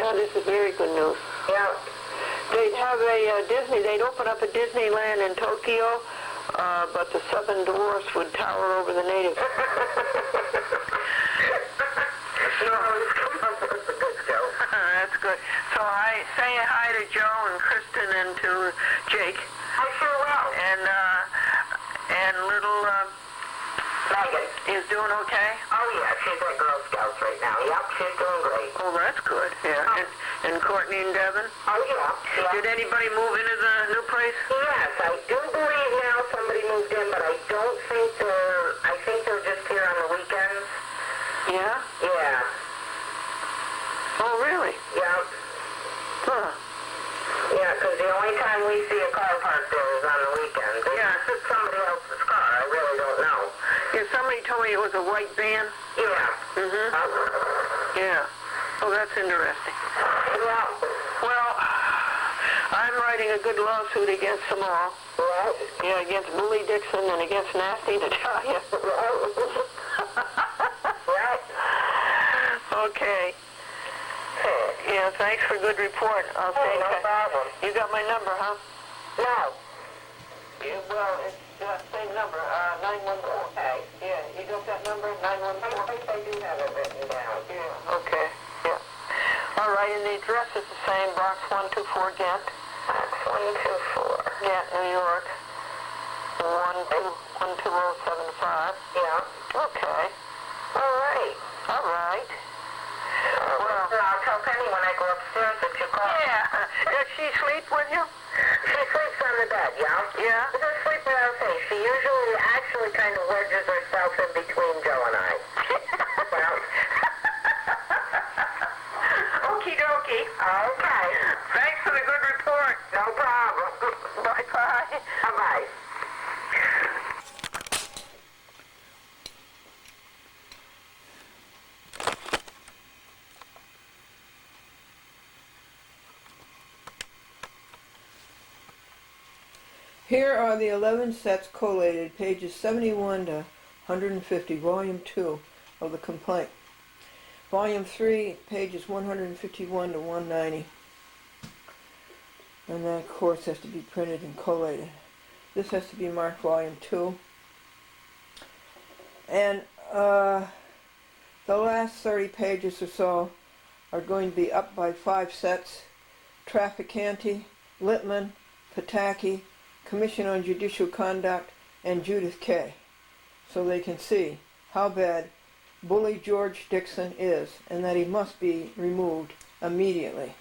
Yeah, this is very good news. Yeah. They'd have they'd open up a Disneyland in Tokyo, but the Seven Dwarfs would tower over the natives. No, that's a good joke. That's good. So I say hi to Joe and Kristen and to Jake. I sure will. And little Megan is doing okay? Oh yeah, she's at Girl Scouts right now. Yep, she's doing great. Oh, that's good. Yeah. Oh. And Courtney and Devin? Oh yeah. Did anybody move into the new place? Yes, I do believe now somebody moved in, but I don't think I think they're just here on the weekends. Yeah? Yeah. Oh, really? Yep. Huh. Yeah, because the only time we see a car parked there is on the weekends. Yeah. If it's somebody else's car, I really don't know. Yeah, somebody told me it was a white van. Yeah. Mm-hmm. Yeah. Oh, that's interesting. Yeah. Well, I'm writing a good lawsuit against them all. What? Yeah, against Bully Dixon and against Nasty Natalia. Right. Okay. Yeah, thanks for a good report. I'll stay in No touch. problem. You got my number, huh? No. Yeah, well, it's same number, 914. Okay. Yeah, you got that number, 914? I think I do have it written down. Yeah. Okay, yeah. All right, and the address is the same, Box 124, Ghent. Box 124. Ghent, New York. 12075. Yeah. Okay. All right. All right. Well, I'll tell Penny when I go upstairs that you called. Yeah. Does she sleep with you? She sleeps on the bed, yeah? Yeah. She doesn't sleep in our face. She usually actually kind of wedges herself in between Joe and I. Well. Okie dokie. Okay. Thanks for the good report. No problem. Bye-bye. Bye-bye. Here are the 11 sets collated, pages 71 to 150, Volume 2 of the complaint. Volume 3, pages 151 to 190. And that, of course, has to be printed and collated. This has to be marked Volume 2. And the last 30 pages or so are going to be up by 5 sets. Trafficante, Littman, Pataki, Commission on Judicial Conduct, and Judith K. So they can see how bad Bully George Dixon is and that he must be removed immediately.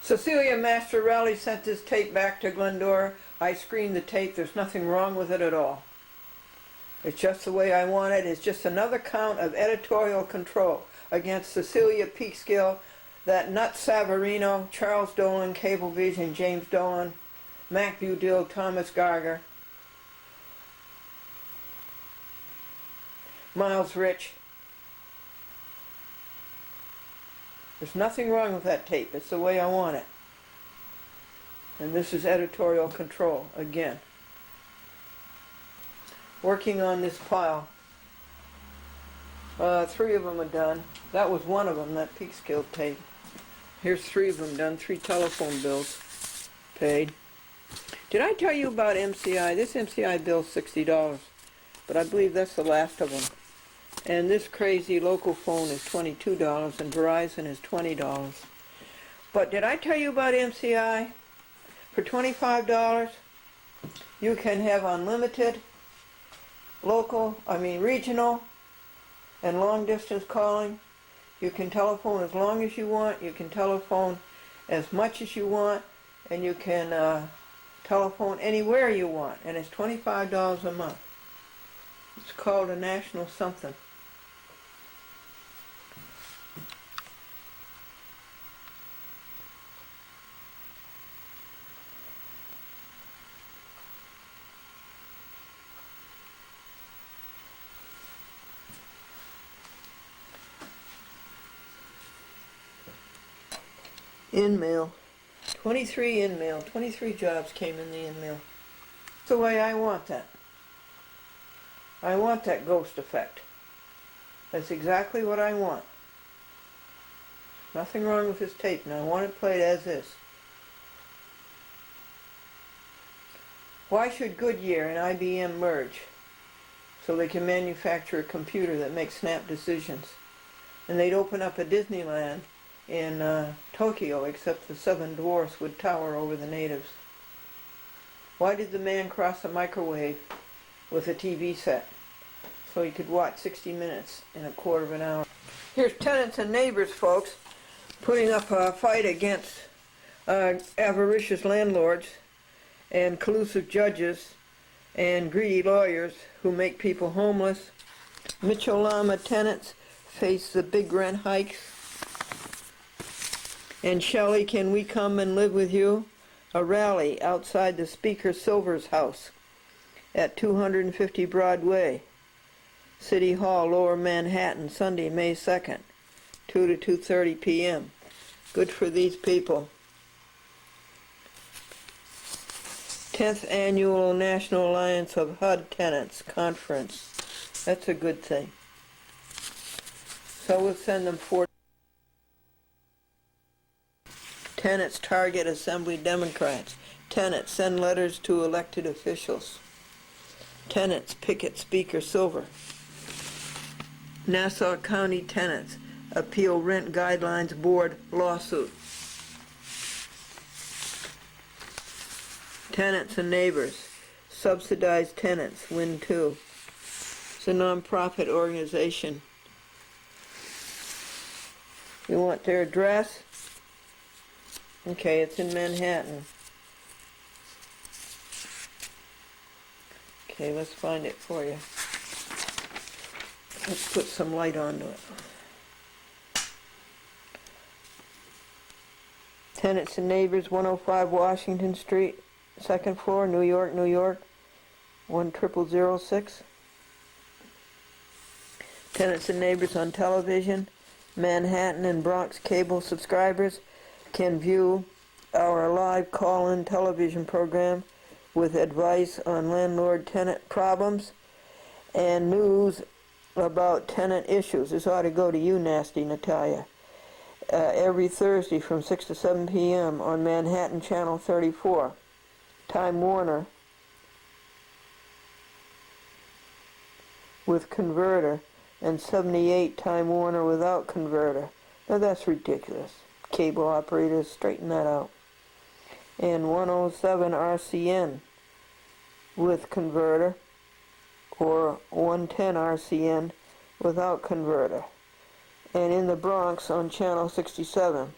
Cecilia Mastroelli sent this tape back to Glendora. I screened the tape. There's nothing wrong with it at all. It's just the way I want it. It's just another count of editorial control against Cecilia Peekskill, that Nut Savarino, Charles Dolan, Cablevision, James Dolan, Mac Budil, Thomas Garger, Miles Rich. There's nothing wrong with that tape. It's the way I want it. And this is editorial control again. Working on this file. 3 of them are done. That was one of them, that Peekskill tape. Here's 3 of them done, 3 telephone bills paid. Did I tell you about MCI? This MCI bill's $60, but I believe that's the last of them. And this crazy local phone is $22 and Verizon is $20. But did I tell you about MCI? For $25, you can have unlimited regional and long distance calling. You can telephone as long as you want, you can telephone as much as you want, and you can telephone anywhere you want, and it's $25 a month. It's called a national something. In-mail. 23 in-mail. 23 jobs came in the in-mail. That's the way I want that. I want that ghost effect. That's exactly what I want. Nothing wrong with this tape. Now I want it played as is. Why should Goodyear and IBM merge? So they can manufacture a computer that makes snap decisions. And they'd open up a Disneyland in Tokyo, except the seven dwarfs would tower over the natives. Why did the man cross the microwave with a TV set? So he could watch 60 Minutes in a quarter of an hour. Here's tenants and neighbors, folks, putting up a fight against avaricious landlords and collusive judges and greedy lawyers who make people homeless. Mitchell-Lama tenants face the big rent hikes. And Shelley, can we come and live with you? A rally outside the Speaker Silver's house at 250 Broadway, City Hall, Lower Manhattan, Sunday, May 2nd, 2 to 2:30 p.m. Good for these people. 10th Annual National Alliance of HUD Tenants Conference. That's a good thing. So we'll send them 4. Tenants target Assembly Democrats. Tenants send letters to elected officials. Tenants picket Speaker Silver. Nassau County tenants appeal Rent Guidelines Board lawsuit. Tenants and neighbors. Subsidized tenants win too. It's a non-profit organization. You want their address? Okay, it's in Manhattan. Okay, let's find it for you. Let's put some light onto it. Tenants and neighbors, 105 Washington Street, 2nd floor, New York, New York, 10006. Tenants and neighbors on television, Manhattan and Bronx cable subscribers can view our live call-in television program with advice on landlord-tenant problems and news about tenant issues. This ought to go to you, Nasty Natalia. Every Thursday from 6 to 7 p.m. on Manhattan Channel 34. Time Warner with converter, and 78 Time Warner without converter. Now that's ridiculous. Cable operators, straighten that out. And 107 RCN with converter, or 110 RCN without converter. And in the Bronx on Channel 67.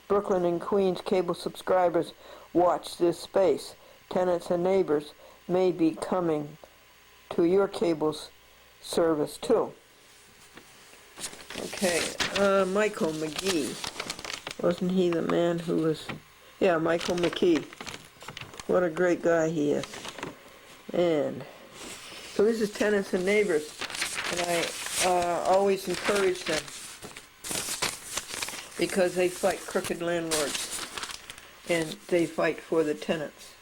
Brooklyn and Queens cable subscribers watch this space. Tenants and neighbors may be coming to your cable's service too. Okay, Michael McGee. Wasn't he the man who was... Yeah, Michael McKee. What a great guy he is. And so this is tenants and neighbors, and I always encourage them because they fight crooked landlords and they fight for the tenants.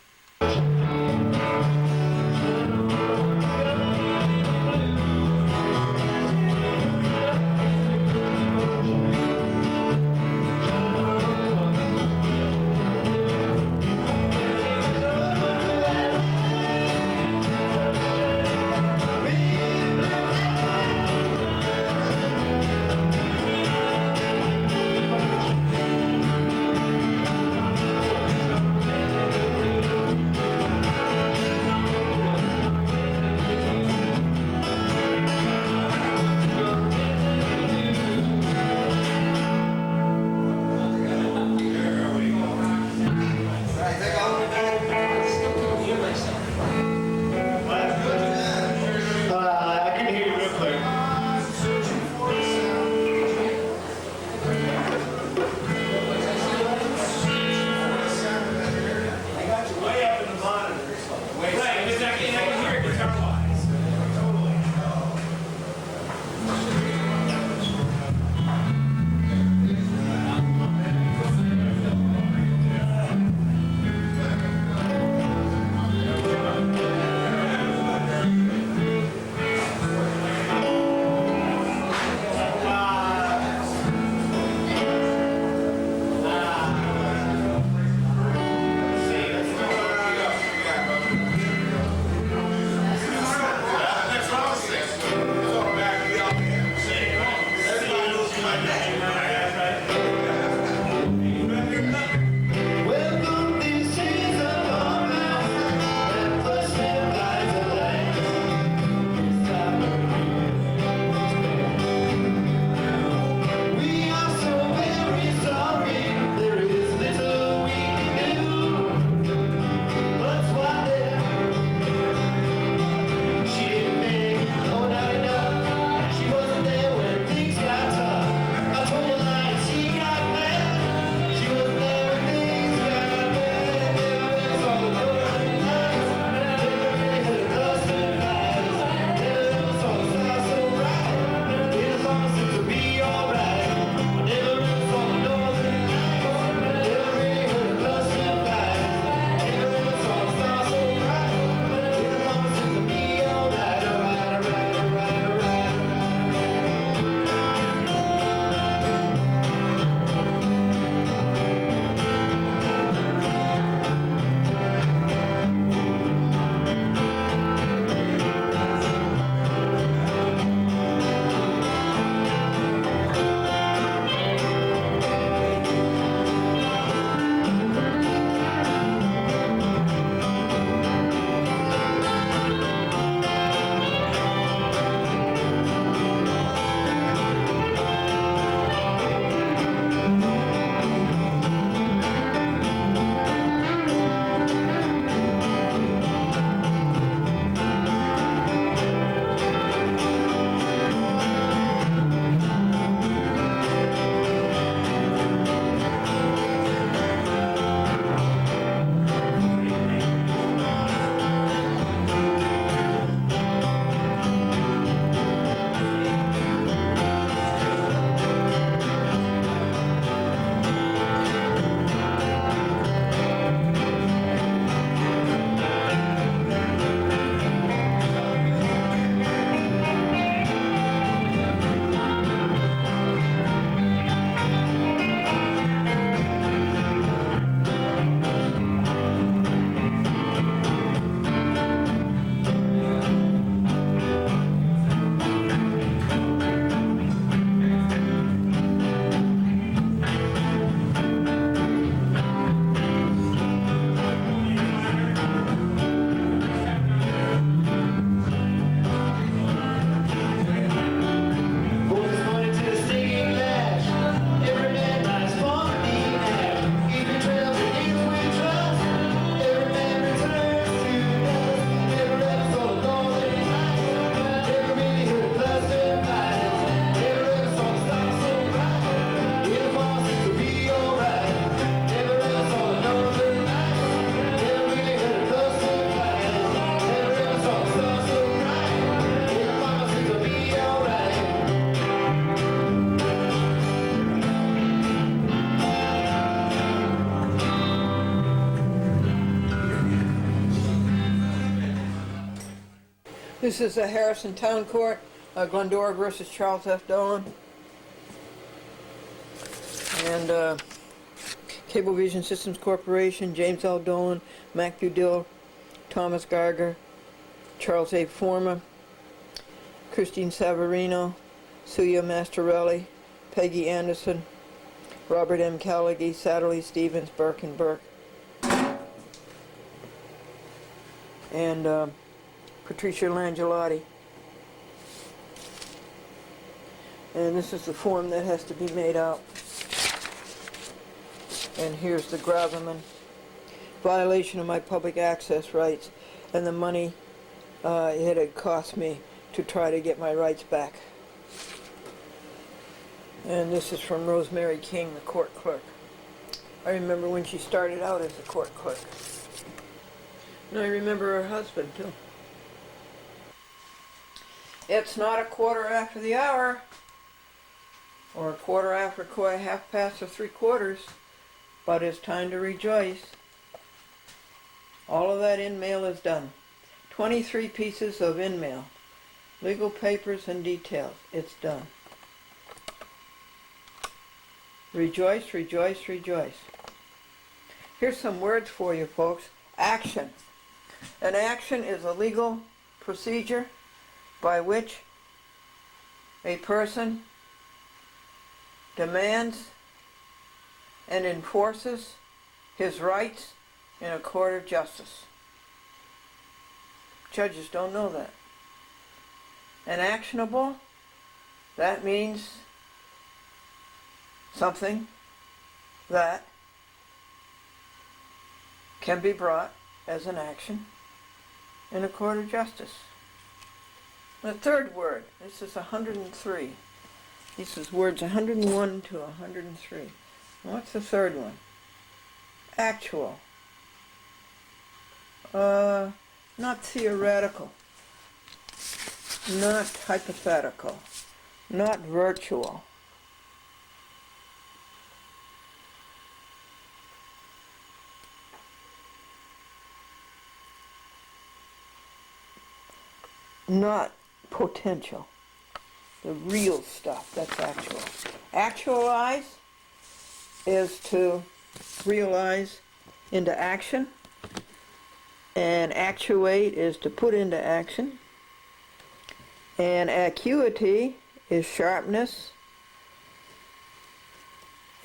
This is the Harrison Town Court, Glendora versus Charles F. Dolan. And Cablevision Systems Corporation, James L. Dolan, Mac Budill, Thomas Geiger, Charles A. Forma, Christine Savarino, Suya Mastorelli, Peggy Anderson, Robert M. Callaghy, Satterley Stevens, Burke and Burke, and Patricia Langelotti. And this is the form that has to be made out. And here's the gravamen. Violation of my public access rights and the money it had cost me to try to get my rights back. And this is from Rosemary King, the court clerk. I remember when she started out as a court clerk. And I remember her husband, too. It's not a quarter after the hour, or a quarter after, half past or 3/4, but it's time to rejoice. All of that in-mail is done. 23 pieces of in-mail. Legal papers and details. It's done. Rejoice, rejoice, rejoice. Here's some words for you, folks. Action. An action is a legal procedure by which a person demands and enforces his rights in a court of justice. Judges don't know that. And actionable, that means something that can be brought as an action in a court of justice. The third word, this is 103. This is words 101 to 103. What's the third one? Actual. Not theoretical. Not hypothetical. Not virtual. Not potential. The real stuff, that's actual. Actualize is to realize into action, and actuate is to put into action, and acuity is sharpness,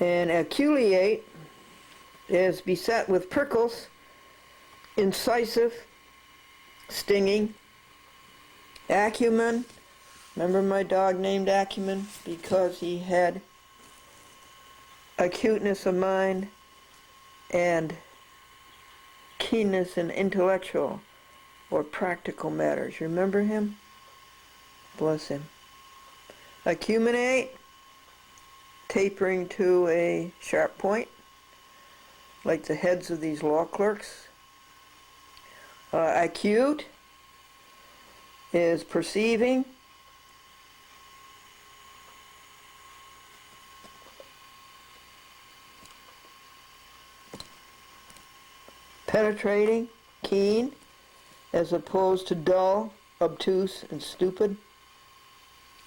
and aculeate is beset with prickles, incisive, stinging. Acumen, remember my dog named Acumen because he had acuteness of mind and keenness in intellectual or practical matters. Remember him? Bless him. Acuminate, tapering to a sharp point, like the heads of these law clerks. Acute is perceiving. Penetrating, keen, as opposed to dull, obtuse, and stupid.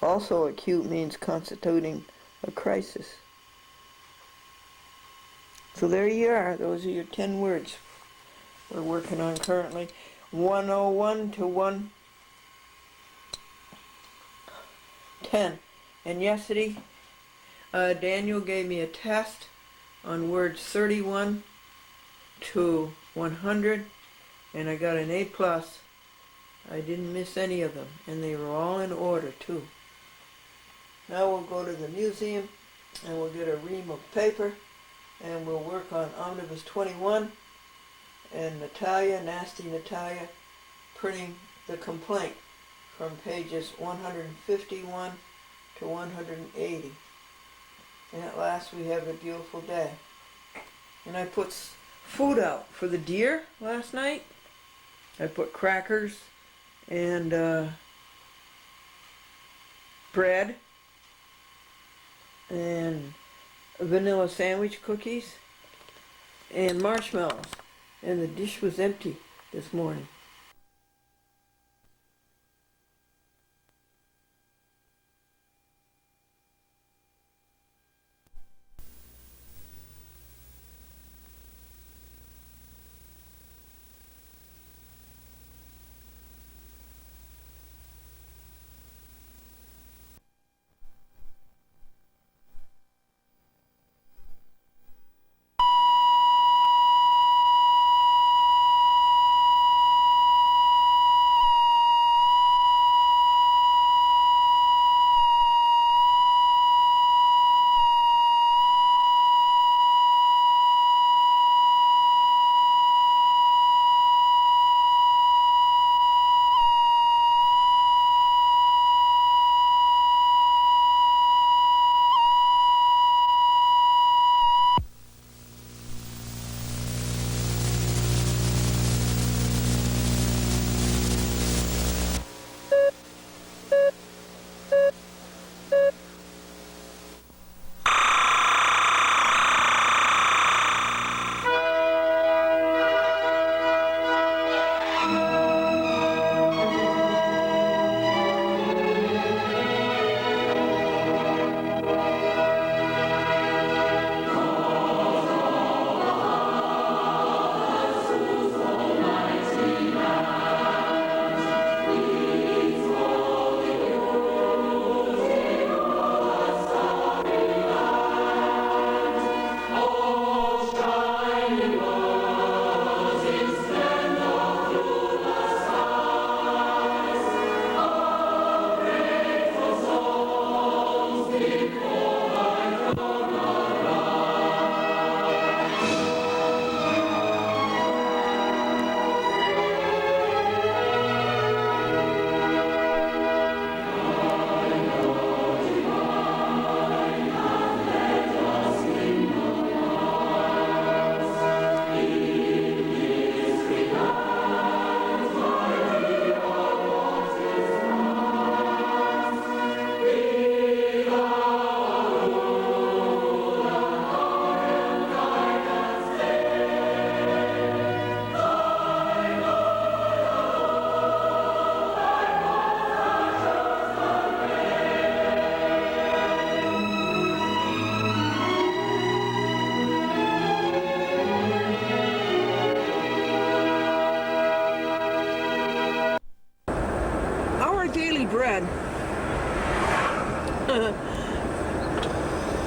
Also, acute means constituting a crisis. So there you are. Those are your 10 words we're working on currently. 101 to 110. And yesterday, Daniel gave me a test on words 31 to 100, and I got an A+. I didn't miss any of them, and they were all in order, too. Now we'll go to the museum, and we'll get a ream of paper, and we'll work on Omnibus 21, and Natalia, Nasty Natalia, printing the complaint from pages 151 to 180. And at last we have a beautiful day. And I put food out for the deer last night. I put crackers and bread and vanilla sandwich cookies and marshmallows, and the dish was empty this morning.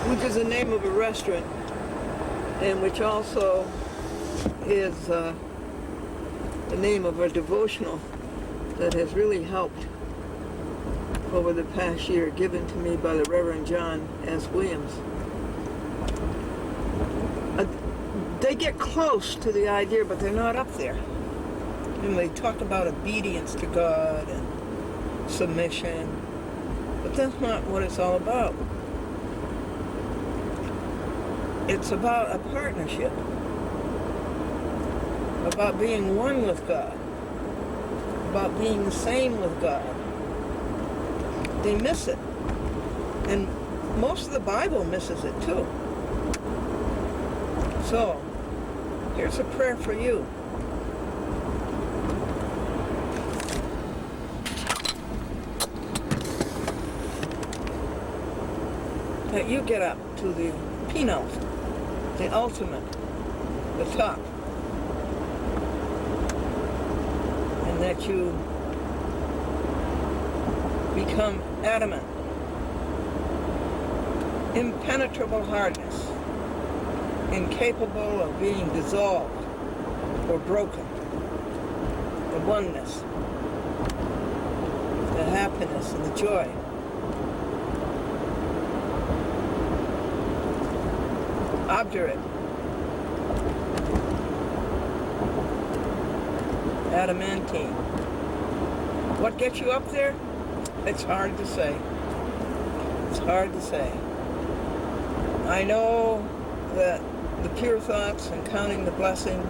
which is the name of a restaurant, and which also is the name of a devotional that has really helped over the past year, given to me by the Reverend John S. Williams. They get close to the idea, but they're not up there. And they talk about obedience to God and submission, but that's not what it's all about. It's about a partnership, about being one with God, about being the same with God. They miss it, and most of the Bible misses it too. So, here's a prayer for you. That you get up to the pinnacle, the ultimate, the top, and that you become adamant, impenetrable hardness, incapable of being dissolved or broken, the oneness, the happiness and the joy. Obdurate, adamantine. What gets you up there? It's hard to say. It's hard to say. I know that the pure thoughts and counting the blessings,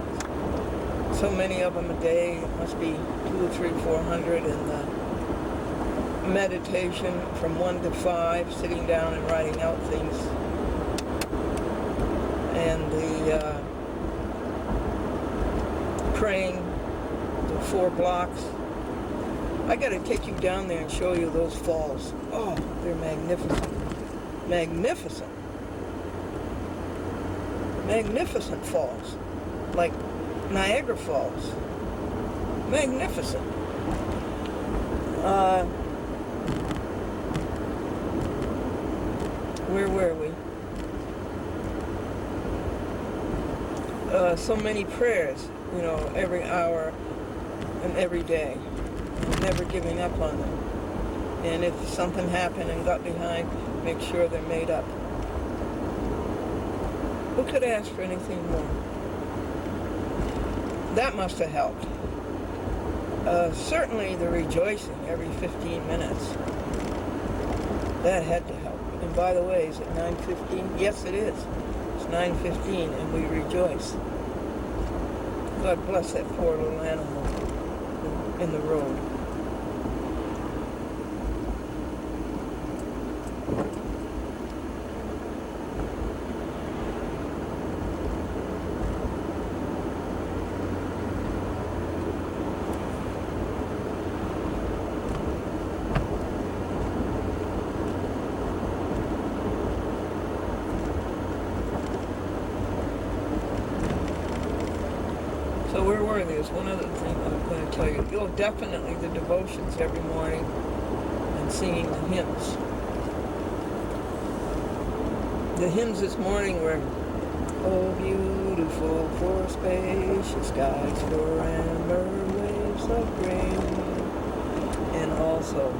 so many of them a day, it must be 200 or 300, 400, and the meditation from 1 to 5, sitting down and writing out things, and the praying the 4 blocks. I got to take you down there and show you those falls. Oh, they're magnificent. Magnificent. Magnificent falls. Like Niagara Falls. Magnificent. Where were we? So many prayers, you know, every hour and every day. Never giving up on them. And if something happened and got behind, make sure they're made up. Who could ask for anything more? That must have helped. Certainly the rejoicing every 15 minutes. That had to help. And by the way, is it 9:15? Yes, it is. It's 9:15 and we rejoice. God bless that poor little animal in the road. So where were they? There's one other thing I'm going to tell you. You'll definitely the devotions every morning and singing the hymns. The hymns this morning were, oh beautiful for spacious skies, for amber waves of grain, and also,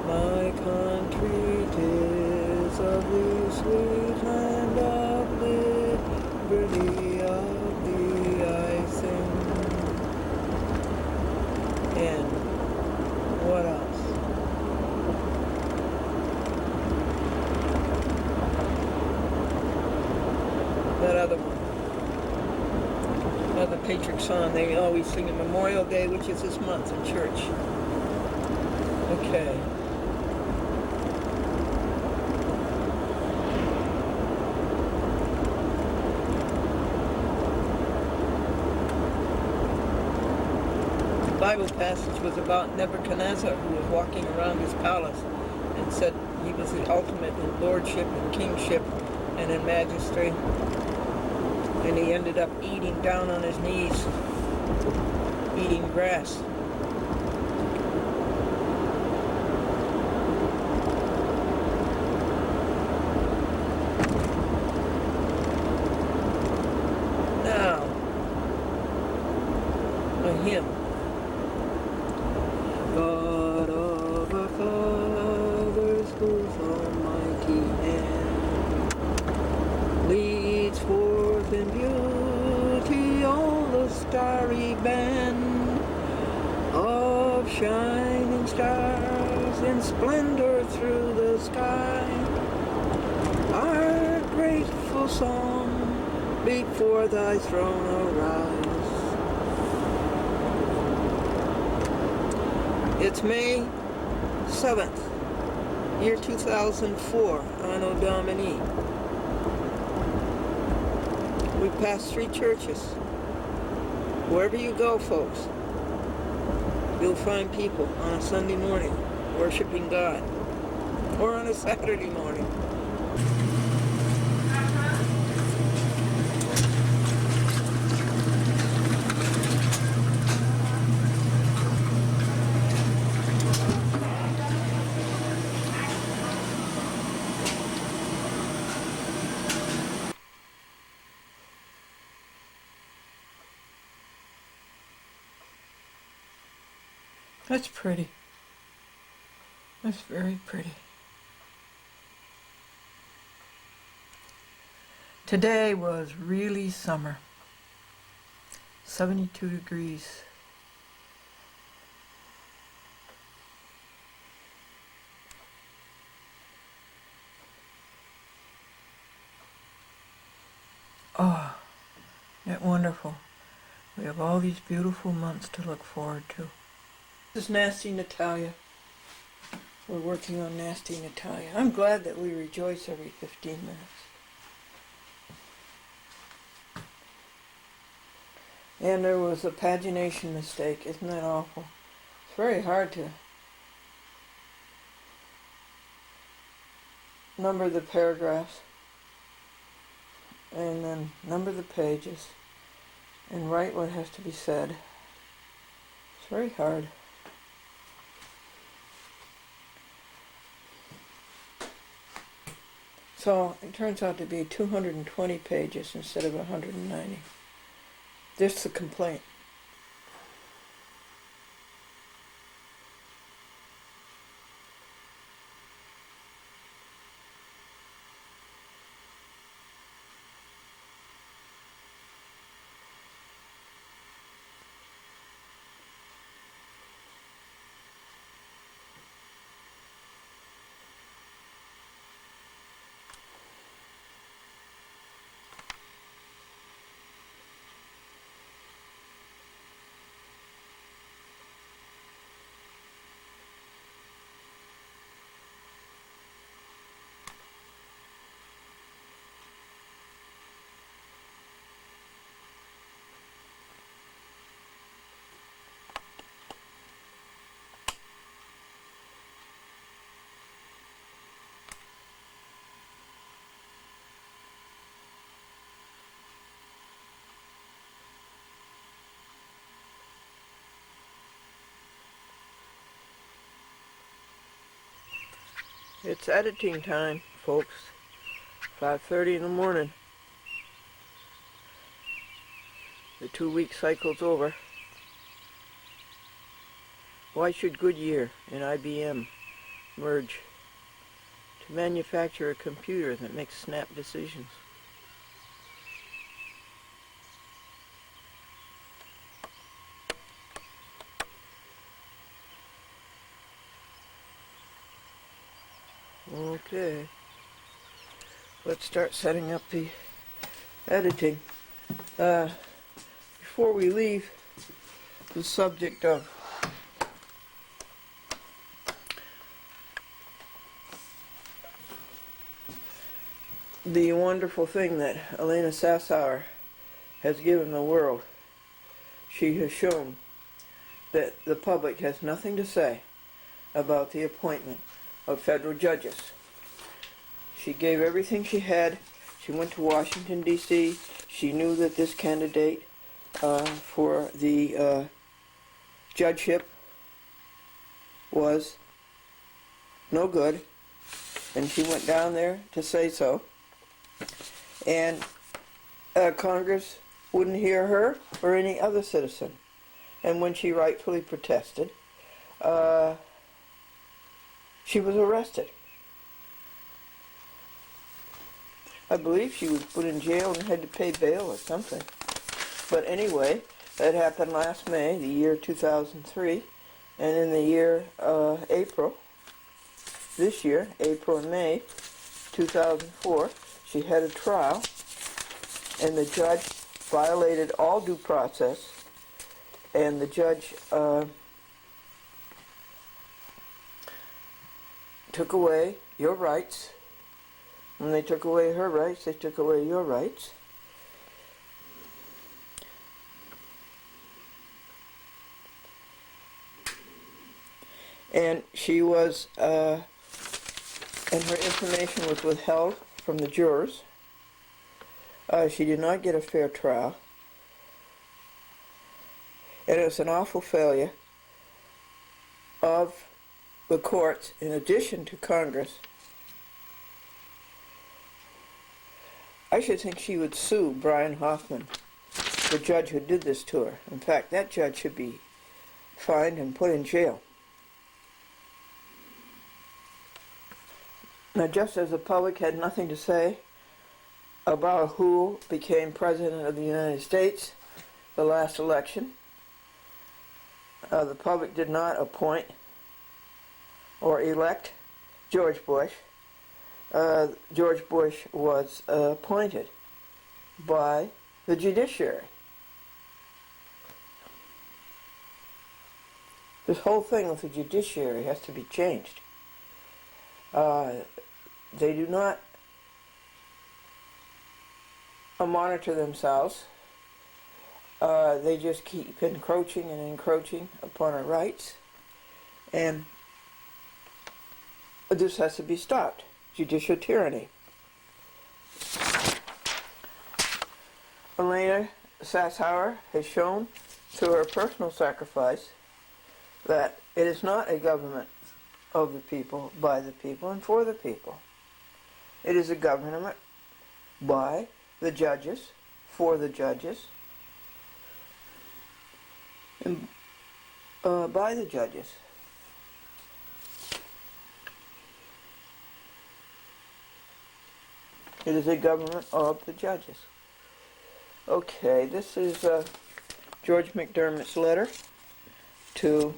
my country 'tis of the sweet land of liberty, of thee I sing. And what else? That other one. Another patriot song they always sing on Memorial Day, which is this month in church. Okay. The Bible passage was about Nebuchadnezzar, who was walking around his palace and said he was the ultimate in lordship and kingship and in majesty. And he ended up eating down on his knees, eating grass. shining stars in splendor through the sky, our grateful song before thy throne arise. It's May 7th, year 2004, Anno Domini. We passed 3 churches. Wherever you go, folks, you'll find people on a Sunday morning worshiping God, or on a Saturday morning. That's pretty. That's very pretty. Today was really summer. 72 degrees. Oh, isn't it wonderful? We have all these beautiful months to look forward to. This is Nasty Natalia. We're working on Nasty Natalia. I'm glad that we rejoice every 15 minutes. And there was a pagination mistake. Isn't that awful? It's very hard to number the paragraphs and then number the pages and write what has to be said. It's very hard. So it turns out to be 220 pages instead of 190. This is the complaint. It's editing time, folks. 5:30 in the morning. The 2-week cycle's over. Why should Goodyear and IBM merge to manufacture a computer that makes snap decisions? Okay, let's start setting up the editing. Before we leave the subject of the wonderful thing that Elena Sassauer has given the world, she has shown that the public has nothing to say about the appointment of federal judges. She gave everything she had. She went to Washington, D.C. She knew that this candidate for the judgeship was no good, and she went down there to say so. And Congress wouldn't hear her or any other citizen. And when she rightfully protested, she was arrested. I believe she was put in jail and had to pay bail or something. But anyway, that happened last May, the year 2003, And in the year April, this year, April and May 2004, she had a trial, and the judge violated all due process, and the judge took away your rights. When they took away her rights, they took away your rights. And she was, and her information was withheld from the jurors. She did not get a fair trial. And it was an awful failure of the courts, in addition to Congress. I should think she would sue Brian Hoffman, the judge who did this to her. In fact, that judge should be fined and put in jail. Now, just as the public had nothing to say about who became President of the United States the last election, the public did not appoint or elect George Bush. George Bush was appointed by the judiciary. This whole thing with the judiciary has to be changed. They do not monitor themselves. They just keep encroaching and encroaching upon our rights, and this has to be stopped. Judicial tyranny. Elena Sassower has shown through her personal sacrifice that it is not a government of the people, by the people, and for the people. It is a government by the judges, for the judges, and by the judges. It is a government of the judges. Okay, this is George McDermott's letter to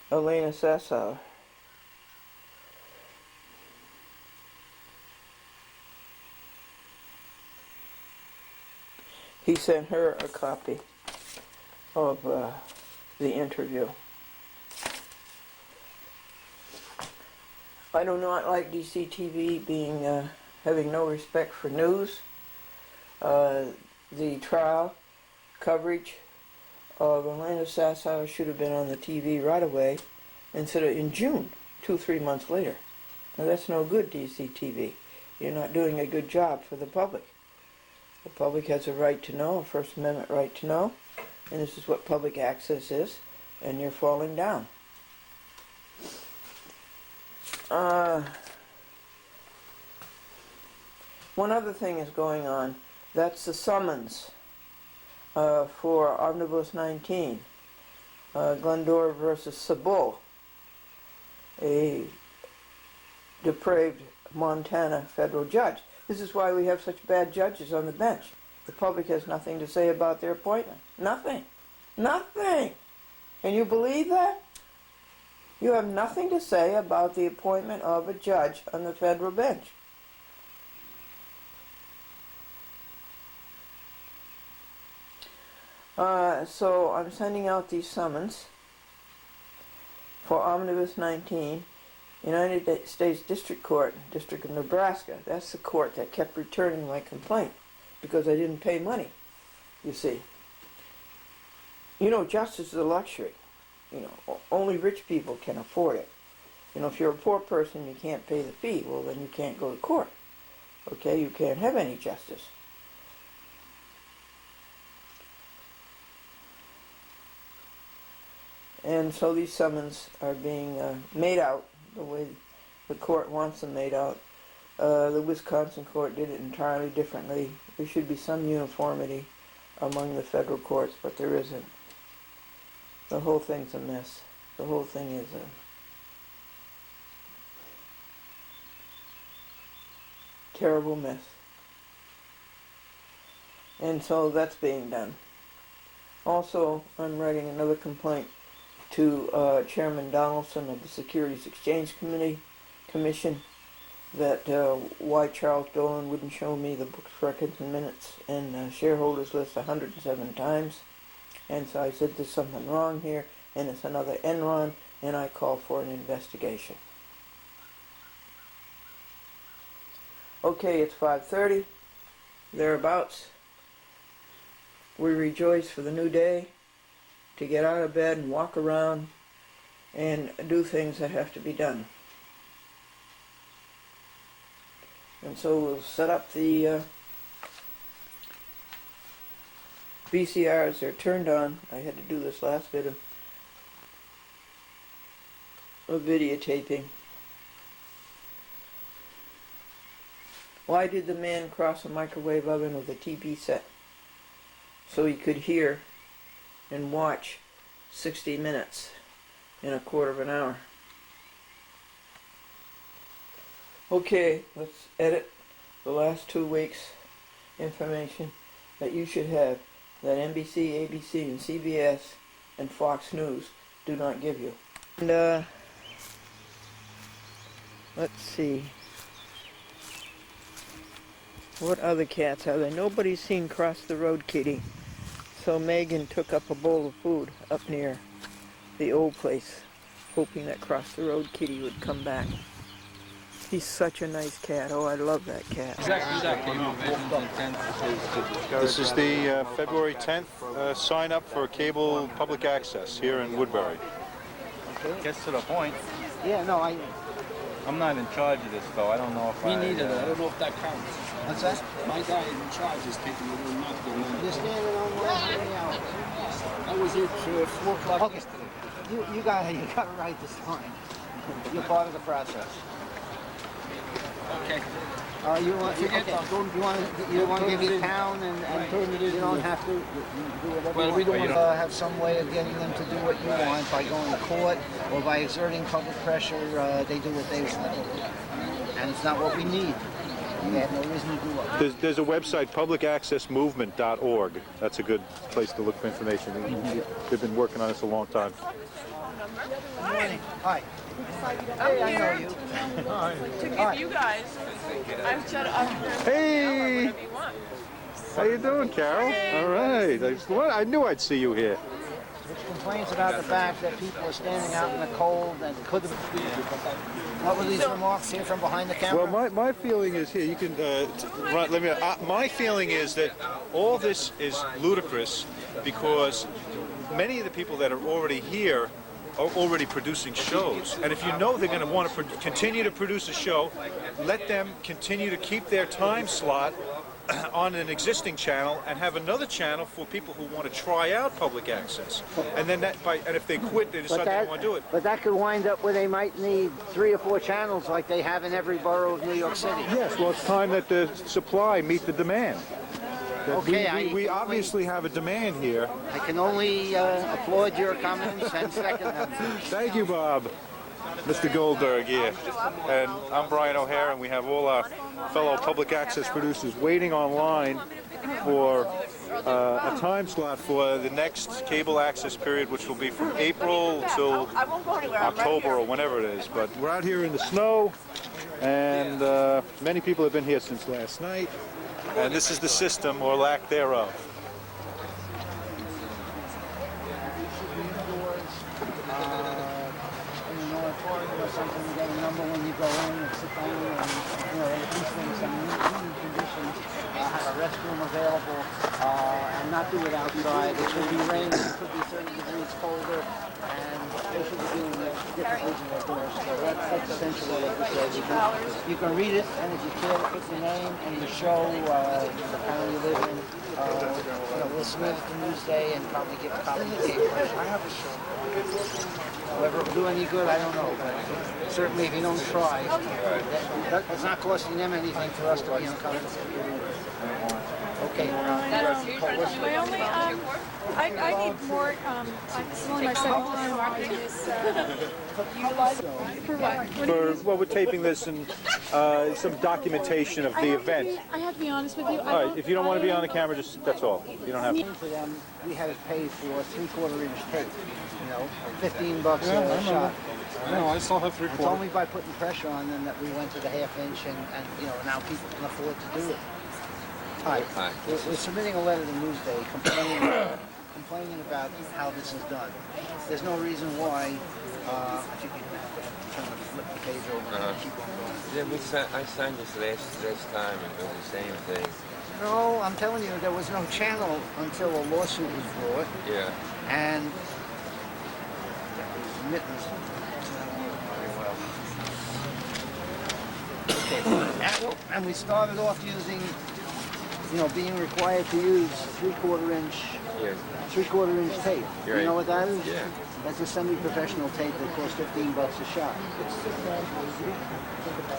Elena Sassower. He sent her a copy of the interview. I do not like DCTV being having no respect for news. The trial coverage of Elena Sassower should have been on the TV right away instead of in June, 2-3 months later. Now that's no good, DCTV. You're not doing a good job for the public. The public has a right to know, a First Amendment right to know, and this is what public access is, and you're falling down. One other thing is going on. That's the summons for Omnibus 19, Glendora versus Sabot, a depraved Montana federal judge. This is why we have such bad judges on the bench. The public has nothing to say about their appointment. Nothing. Nothing. Can you believe that? You have nothing to say about the appointment of a judge on the federal bench. So I'm sending out these summons for Omnibus 19, United States District Court, District of Nebraska. That's the court that kept returning my complaint because I didn't pay money, you see. You know, justice is a luxury. You know, only rich people can afford it. You know, if you're a poor person, you can't pay the fee. Well, then you can't go to court. Okay, you can't have any justice. And so these summons are being made out the way the court wants them made out. The Wisconsin court did it entirely differently. There should be some uniformity among the federal courts, but there isn't. The whole thing's a mess. The whole thing is a terrible mess. And so that's being done. Also, I'm writing another complaint to Chairman Donaldson of the Securities Exchange Commission that why Charles Dolan wouldn't show me the books, records, and minutes and shareholders list 107 times. And so I said, there's something wrong here, and it's another Enron, and I called for an investigation. Okay, it's 5:30, thereabouts. We rejoice for the new day, to get out of bed and walk around and do things that have to be done. And so we'll set up the VCRs. They're turned on. I had to do this last bit of videotaping. Why did the man cross a microwave oven with a TV set? So he could hear and watch 60 minutes in a quarter of an hour. Okay, let's edit the last 2 weeks' information that you should have, that NBC, ABC, and CBS and Fox News do not give you. And let's see. What other cats are there? Nobody's seen Cross the Road Kitty. So Megan took up a bowl of food up near the old place, hoping that Cross the Road Kitty would come back. He's such a nice cat. Oh, I love that cat. This is the February 10th sign up for cable public access here in Woodbury. Okay. Gets to the point. Yeah, no, I'm not in charge of this, though. I don't know if Me neither. I don't know if that counts. what's that? My guy in charge is taking it or not doing You're it. standing on one, how many hours? I was here till 4 o'clock Okay. yesterday. You got it right this time. You're part of the process. Okay. You want to give your town and you don't have to do whatever Well, we you want. don't Have some way of getting them to do what you want by going to court or by exerting public pressure. They do what they want, and it's not what we need. We have no reason to do what. There's a website, publicaccessmovement.org. That's a good place to look for information. They've been working on this a long time. Good morning. Hi. I'm I know here you. to give you guys. I'm shut up. Hey! Whatever you want. How you doing, Carol? All right. I knew I'd see you here. Which complains about the fact that people are standing out in the cold and could have. What were these remarks here from behind the camera? Well, my feeling is here. You can run. Let me. My feeling is that all this is ludicrous because many of the people that are already here are already producing shows, and if you know they're going to want to continue to produce a show, let them continue to keep their time slot on an existing channel and have another channel for people who want to try out public access. And then and if they quit, they decide they don't want to do it. But that could wind up where they might need 3 or 4 channels like they have in every borough of New York City. Yes, well, it's time that the supply meet the demand. Okay, we obviously have a demand here. I can only applaud your comments and second them. Thank you, Bob. Mr. Goldberg here. And I'm Brian O'Hare, and we have all our fellow public access producers waiting online for a time slot for the next cable access period, which will be from April till October or whenever it is. But we're out here in the snow, and many people have been here since last night. And this is the system, or lack thereof. Or something to get a number when you go in and sit down and, at least in some meeting conditions, have a restroom available and not do it outside. It could be raining, it could be 30 degrees colder, and they should be doing it differently than they're doing. So that's essentially what this is. You can read it, and if you care to put your name and your show, the town you live in, we'll submit it to Newsday and probably give a copy to the paper. I have a show. Whether it will do any good, I don't know. But certainly, if you don't try, it's not costing them anything for us to be uncomfortable. Okay. My only, I need more, it's only my second time watching this, for what? Well, we're taping this and some documentation of the event. I have to be honest with you. All right, if you don't want to be on the camera, just that's all. You don't have to. For them, we had it paid for 3/4 inch tape. You know, $15 a shot. No, I still have It's only by putting pressure on them that we went to the half-inch, and you know, now people can afford to do it. Hi, we're submitting a letter to Newsday complaining about how this is done. There's no reason why, if you can kind of flip the page over and keep on going. Yeah, I signed this last time and it was the same thing. No, I'm telling you, there was no channel until a lawsuit was brought, Yeah. and mittens. Okay, and we started off using, you know, being required to use 3/4 inch, Yeah. 3/4 inch tape. Right. You know what that is? Yeah. That's a semi-professional tape that costs $15 a shot.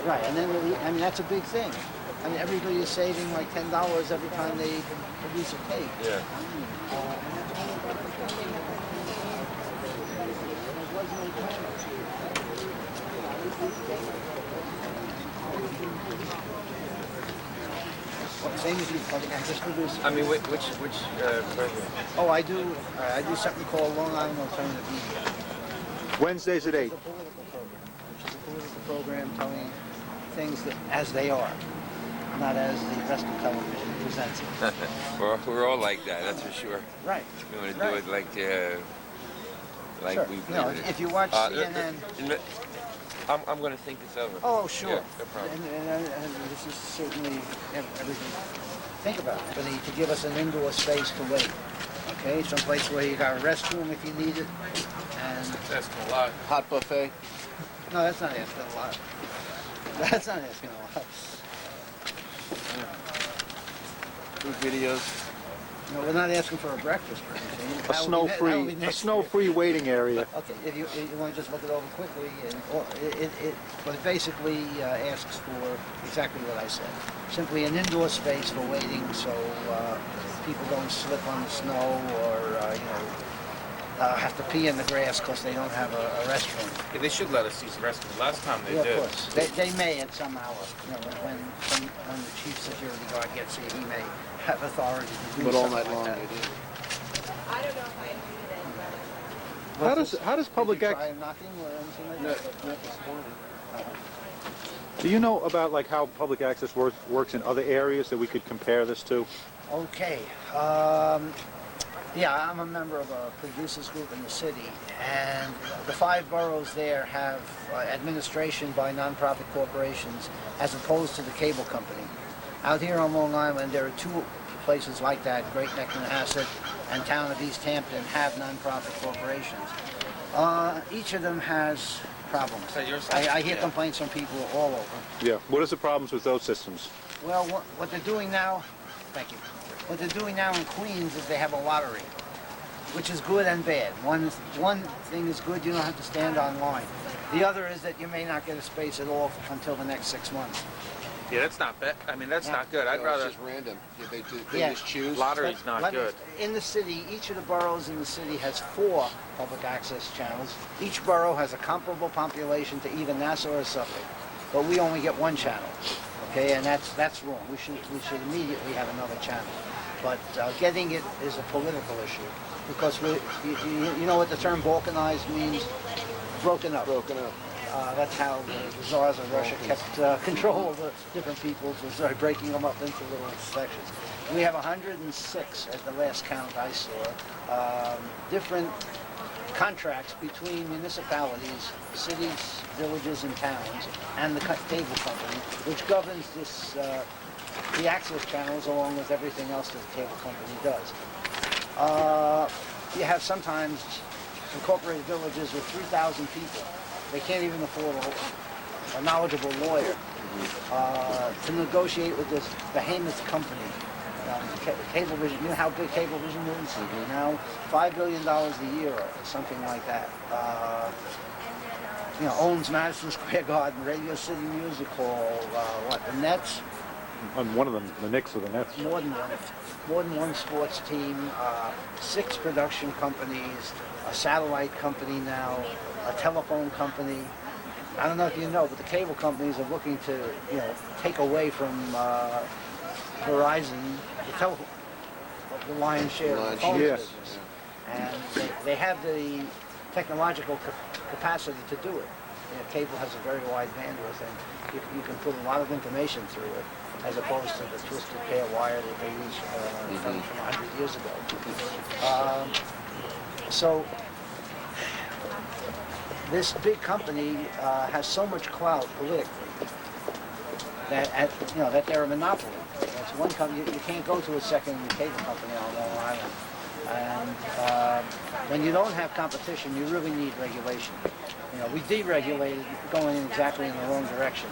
Right, and then I mean that's a big thing. I mean everybody is saving like $10 every time they produce a tape. Yeah. Same as you, just produce. I mean, which program? Oh, I do something called Long Island Alternative Media. Wednesdays at 8. It's a political program, which is a political program telling things that, as they are, not as the rest of television presents it. We're all like that, that's for sure. Right. We want to do it like Sure. we You know, if you watch CNN. I'm going to think this over. Oh, sure. Yeah, no problem. And this is certainly everything. Think about it. But to give us an indoor space to wait. Okay, someplace where you got a restroom if you need it. And That's a lot. Hot buffet. no, that's not asking a lot. That's not asking a lot. Food videos. No, we're not asking for a breakfast or anything. A snow-free waiting area. Okay, if you want to just look it over quickly, but it basically asks for exactly what I said. Simply an indoor space for waiting, so people don't slip on the snow or have to pee in the grass because they don't have a restroom. Yeah, they should let us use the restroom. Last time they Yeah, did. of course. They may at some hour. You know, when the chief security guard gets here, he may have authority to do But all something night long like they that. did. I don't know if I agree with that. How does public Did you access? try knocking or anything like that? Not this morning. Do you know about like how public access works in other areas that we could compare this to? Okay. Yeah, I'm a member of a producers group in the city, and the 5 boroughs there have administration by nonprofit corporations as opposed to the cable company. Out here on Long Island, there are 2 places like that, Great Neck, Manhasset, and town of East Hampton have nonprofit corporations. Each of them has problems. Is that yours? I hear Yeah. complaints from people all over. Yeah. What is the problems with those systems? Well, what they're doing now, thank you. What they're doing now in Queens is they have a lottery, which is good and bad. One thing is good, you don't have to stand online. The other is that you may not get a space at all until the next 6 months. Yeah, that's not bad. I mean, that's Yeah. not good. I'd No, rather. It's just random. They Yeah. just choose. Lottery's not good. In the city, each of the boroughs in the city has 4 public access channels. Each borough has a comparable population to either Nassau or Suffolk, but we only get 1 channel. Okay, and that's wrong. We should immediately have another channel. But getting it is a political issue because you know what the term balkanized means? Broken up. Broken up. That's how the czars of Russia kept control of the different peoples, was breaking them up into little sections. We have 106 at the last count I saw, different contracts between municipalities, cities, villages, and towns, and the cable company, which governs this, the access channels along with everything else that the cable company does. You have sometimes incorporated villages with 3,000 people. They can't even afford a knowledgeable lawyer to negotiate with this behemoth company. Cablevision, you know how big Cablevision is? Now, $5 billion a year or something like that. Owns Madison Square Garden, Radio City Music Hall, the Nets? On one of them, the Knicks or the Nets. More than one sports team, 6 production companies, a satellite company now, a telephone company. I don't know if you know, but the cable companies are looking to, take away from Verizon the lion's share of the phone Yes. business. And they have the technological capacity to do it. Cable has a very wide bandwidth, and you can put a lot of information through it, as opposed to the twisted pair wire that they used from 100 years ago. So this big company has so much clout politically that that they're a monopoly. It's one company. You can't go to a second cable company on Long Island. And when you don't have competition, you really need regulation. We deregulated going in exactly in the wrong direction.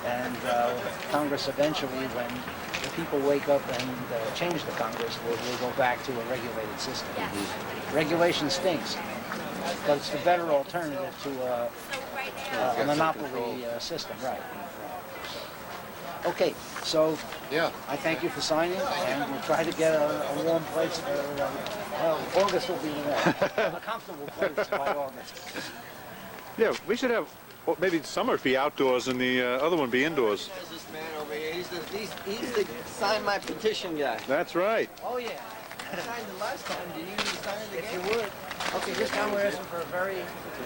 And Congress eventually, when the people wake up and change the Congress, will go back to a regulated system. Regulation stinks, but it's the better alternative to a monopoly system, right? Okay, so I thank you for signing, and we'll try to get a warm place. August will be a comfortable place by August. Yeah, we should have maybe summer be outdoors and the other one be indoors. There's this man over here. He's the sign my petition guy. That's right. Oh yeah. I signed it last time. Do you need to sign it again? If you would. Okay, this time we're asking for a very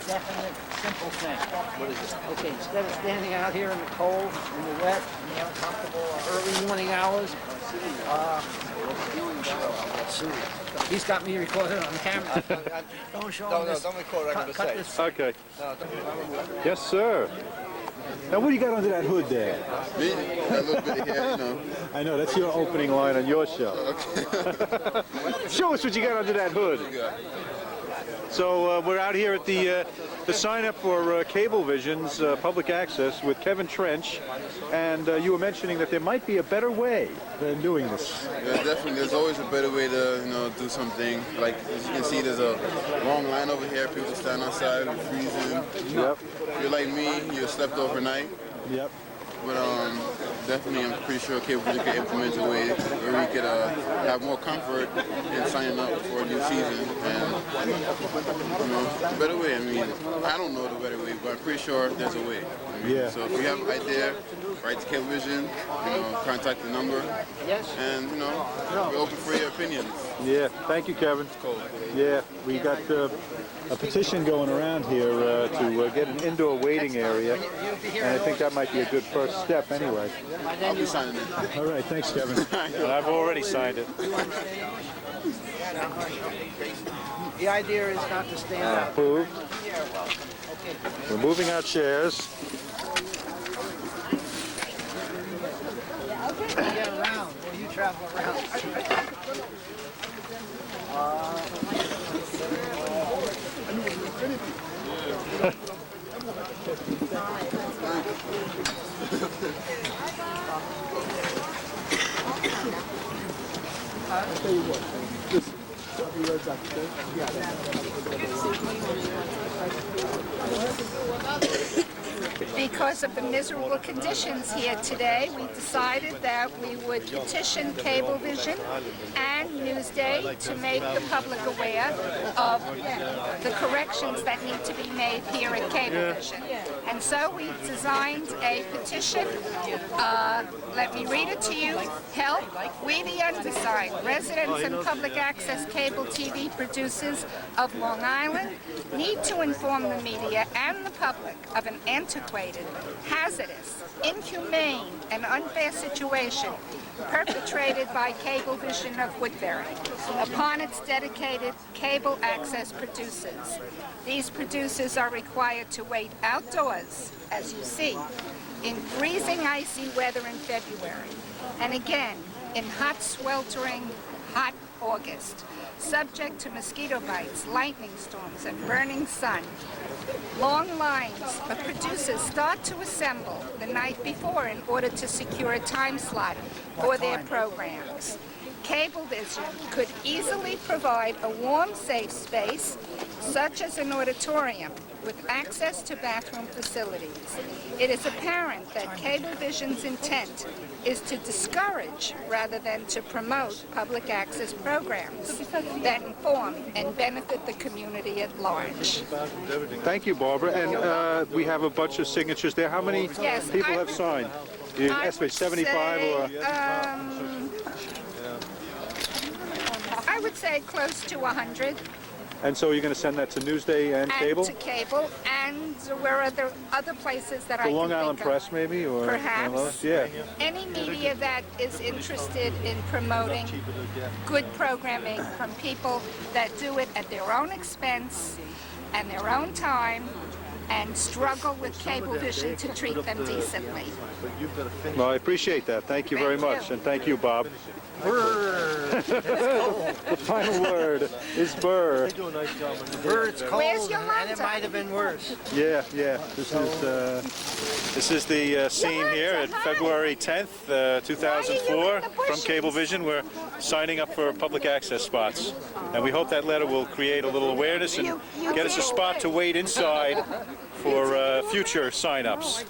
definite, simple thing. What is it? Okay, instead of standing out here in the cold, in the wet, in the uncomfortable early morning hours, he's got me recorded on camera. Don't show him this. Don't record what I'm going to say. This. Okay. No, don't. Yes, sir. Now, what do you got under that hood there? Me? A little bit of hair, I know, that's your opening line on your show. Show us what you got under that hood. So we're out here at the sign up for Cablevision's public access with Kevin Trench, and you were mentioning that there might be a better way than doing this. Yeah, definitely. There's always a better way to, do something. Like, as you can see, there's a long line over here. People stand outside and freezing. Yep. If you're like me, you slept overnight. Yep. But definitely, I'm pretty sure Cablevision could implement a way where we could have more comfort in signing up for a new season, and a better way. I mean, I don't know the better way, but I'm pretty sure there's a way. Yeah. So if you have an idea, write to Cablevision, contact the number, Yes. and we're open for your opinions. Yeah. Thank you, Kevin. Yeah, we got a petition going around here to get an indoor waiting area, and I think that might be a good first step anyway. I'll be signing it. All right, thanks, Kevin. I've already signed it. The idea is not to stand out. Approved. We're moving our chairs. Get around, or you travel around. Because of the miserable conditions here today, we decided that we would petition Cablevision and Newsday to make the public aware of the corrections that need to be made here at Cablevision. And so we designed a petition. Let me read it to you. Help, we the undersigned, residents and public access cable TV producers of Long Island, need to inform the media and the public of an antiquated, hazardous, inhumane, and unfair situation perpetrated by Cablevision of Woodbury upon its dedicated cable access producers. These producers are required to wait outdoors, as you see, in freezing icy weather in February, and again in hot, sweltering, hot August, subject to mosquito bites, lightning storms, and burning sun. Long lines of producers start to assemble the night before in order to secure a time slot for their programs. Cablevision could easily provide a warm, safe space, such as an auditorium, with access to bathroom facilities. It is apparent that Cablevision's intent is to discourage rather than to promote public access programs that inform and benefit the community at large. Thank you, Barbara. And we have a bunch of signatures there. How many people have signed? You estimate 75 or? I would say close to 100. And so you're going to send that to Newsday and Cable? And to cable, and where are there other places that I The can Long Island think of? Press, maybe, or Perhaps. Yeah. Any media that is interested in promoting good programming from people that do it at their own expense and their own time and struggle with Cablevision to treat them decently. Well, I appreciate that. Thank you very much, and thank you, Bob. The final word is burr. They do a nice job. Burr, it's cold, Where's your and it might have been worse. Yeah. This is the scene here at February 10th, 2004, from Cablevision. We're signing up for public access spots, and we hope that letter will create a little awareness and get us a spot to wait inside for future sign-ups.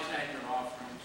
tank or off rooms.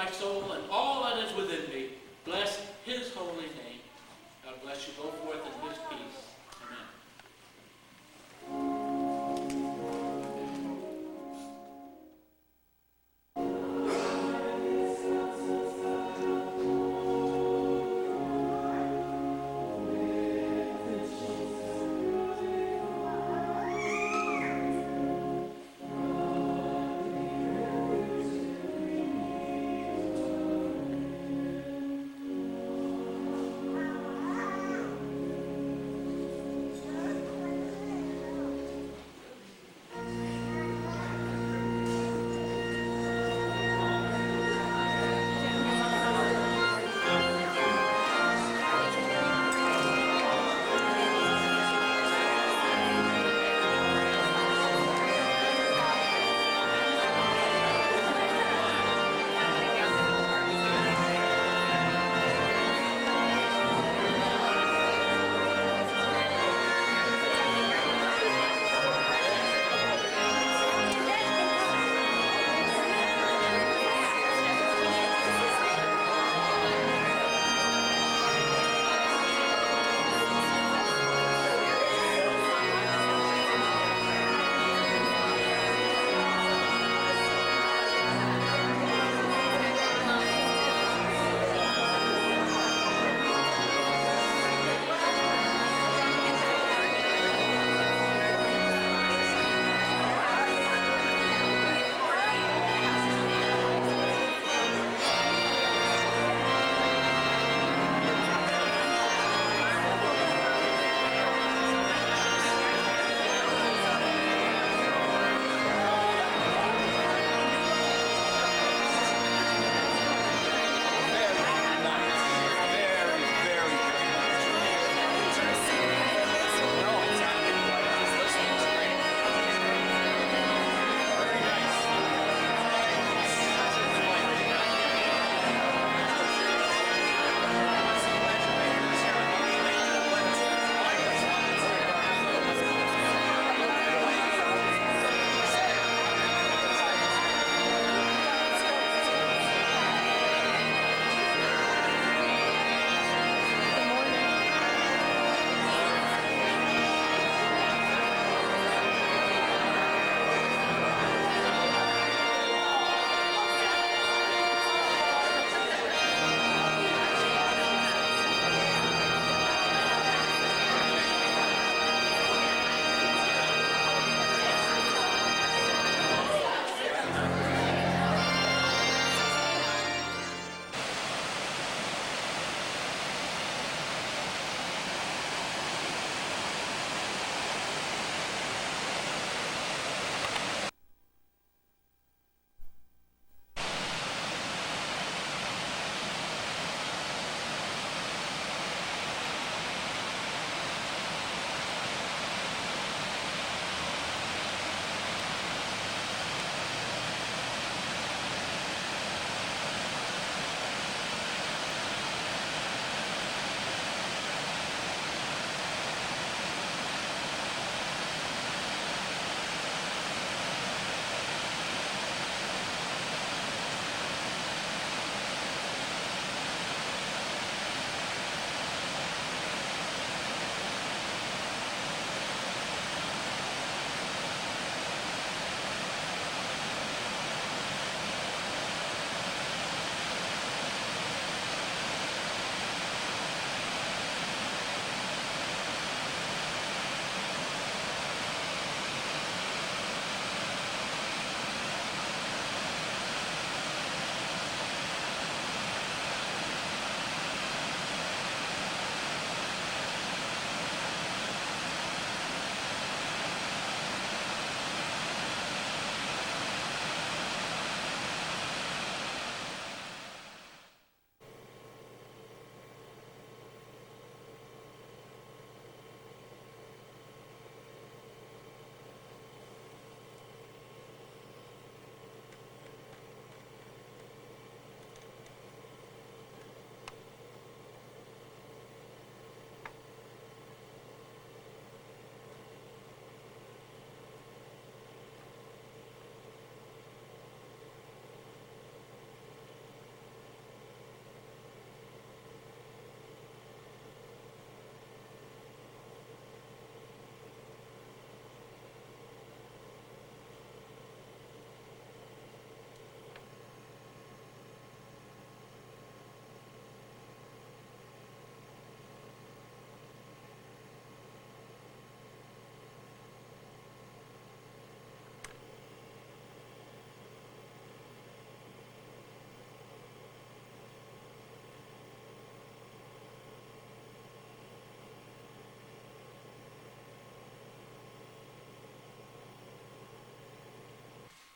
my soul and all that is within me, bless his holy name. God bless you. Go forth in his peace. Amen.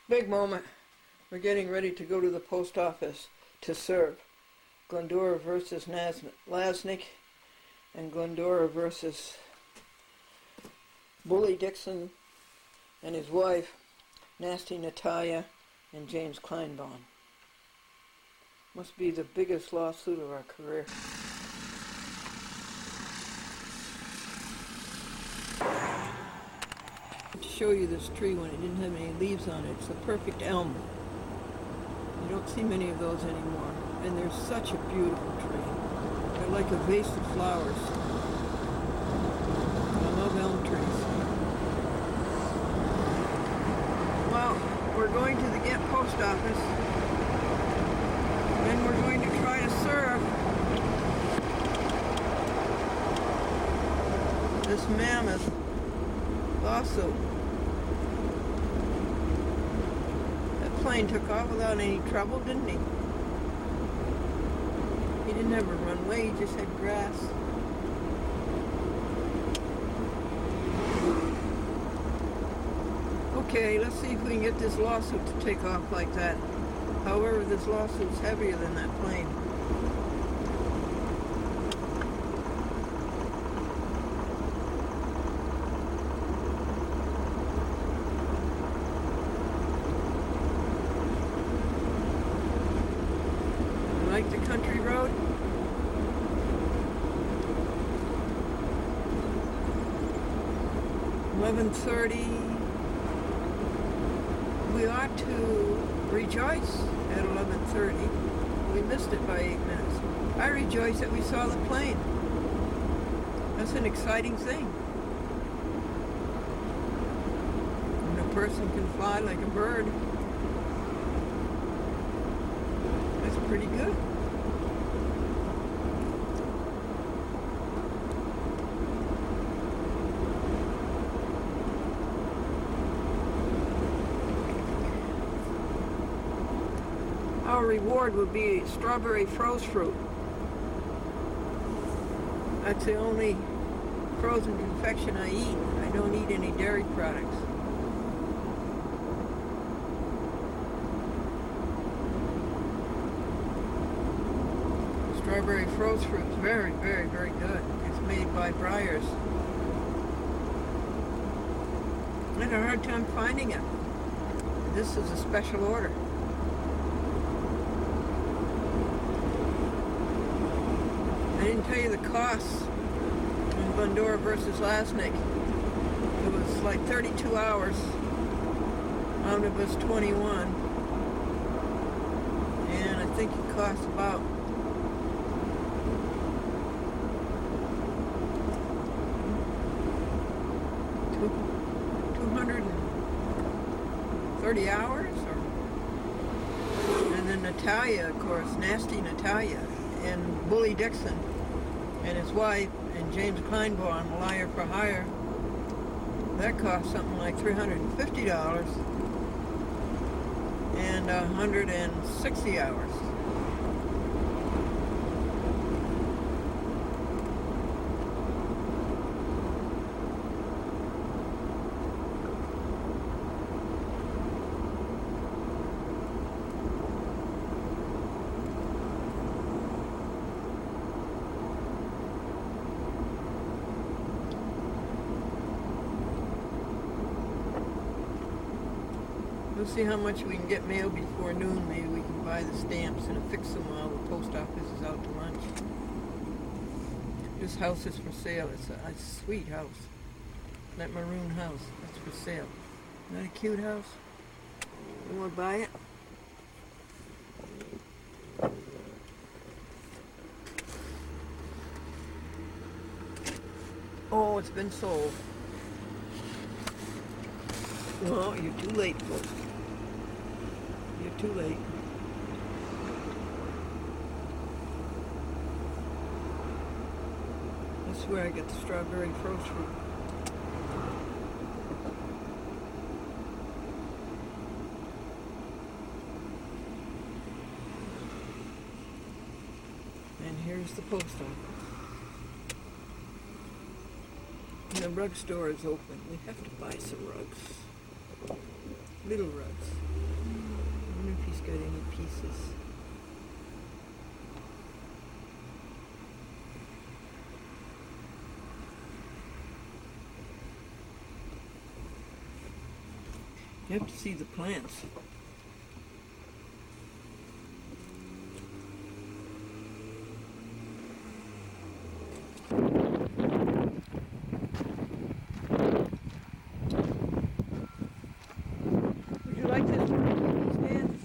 Big moment. We're getting ready to go to the post office to serve. Glendora versus Lasnik, and Glendora versus Bully Dixon and his wife, Nasty Natalia, and James Kleinbaum. Must be the biggest lawsuit of our career. To show you this tree when it didn't have any leaves on it. It's a perfect elm. You don't see many of those anymore. And they're such a beautiful tree. They're like a vase of flowers. I love elm trees. Well, we're going to the Ghent post office. And we're going to try to serve this mammoth lawsuit. That plane took off without any trouble, didn't he? He didn't have a runway, he just had grass. Okay, let's see if we can get this lawsuit to take off like that. However, this lawsuit's heavier than that plane. Like the country road? $11:30. We ought to rejoice at 11:30. We missed it by 8 minutes. I rejoice that we saw the plane. That's an exciting thing. When a person can fly like a bird, that's pretty good. Our reward would be strawberry froze fruit. That's the only frozen confection I eat. I don't eat any dairy products. Strawberry froze fruit is very, very, very good. It's made by Breyers. I had a hard time finding it. This is a special order. I didn't tell you the costs in Glendora versus Lasnik. It was like 32 hours. Omnibus 21. And I think it costs about $230 hours, and then Natalia, of course, Nasty Natalia, and Bully Dixon, and his wife, and James Kleinbaum, Liar for Hire. That cost something like $350, and 160 hours. We'll see how much we can get mail before noon. Maybe we can buy the stamps and affix them while the post office is out to lunch. This house is for sale. It's a sweet house. That maroon house. That's for sale. Isn't that a cute house? You want to buy it? Oh, it's been sold. Well, you're too late, folks. You're too late. That's where I get the strawberry froze fruit. And here's the post office. And the rug store is open. We have to buy some rugs. Little rugs. wonder if he's got any pieces. You have to see the plants. Would you like this stand?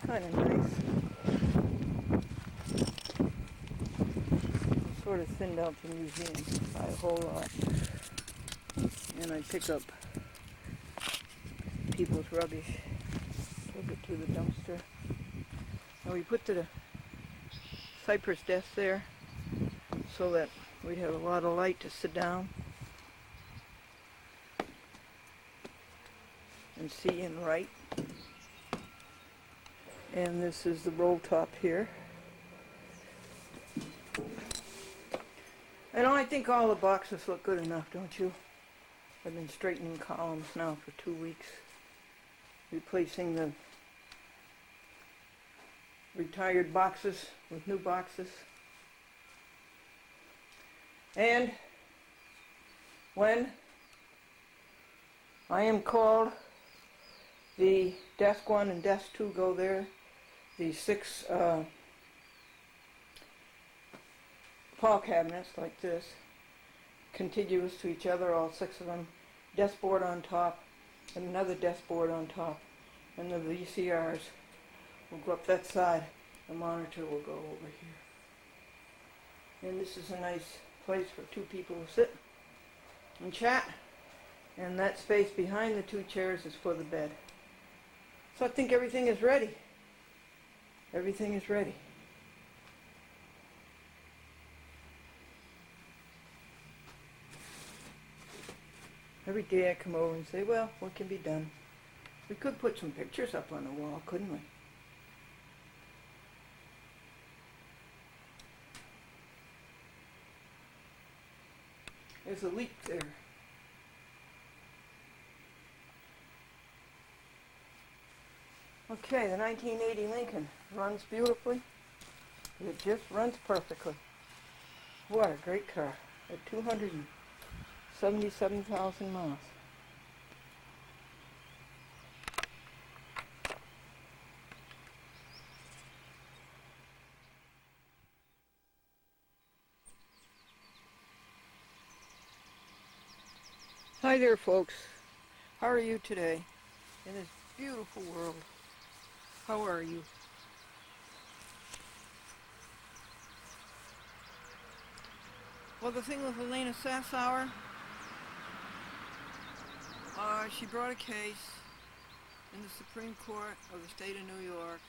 Kind of nice. I sort of thinned out the museum by a whole lot. And I pick up people's rubbish, take it to the dumpster. And we put the cypress desk there so that we'd have a lot of light to sit down and see and write. And this is the roll top here. And I think all the boxes look good enough, don't you? I've been straightening columns now for 2 weeks, replacing the retired boxes with new boxes. And when I am called, the desk 1 and desk 2 go there. The 6 file cabinets like this, contiguous to each other, all 6 of them, desk board on top, and another desk board on top, and the VCRs will go up that side. The monitor will go over here. And this is a nice place for 2 people to sit and chat, and that space behind the 2 chairs is for the bed. So I think everything is ready. Everything is ready. Every day I come over and say, well, what can be done? We could put some pictures up on the wall, couldn't we? There's a leak there. Okay, the 1980 Lincoln runs beautifully. It just runs perfectly. What a great car. At 277,000 miles. Hi there, folks. How are you today in this beautiful world? How are you? Well, the thing with Elena Sassauer, she brought a case in the Supreme Court of the state of New York,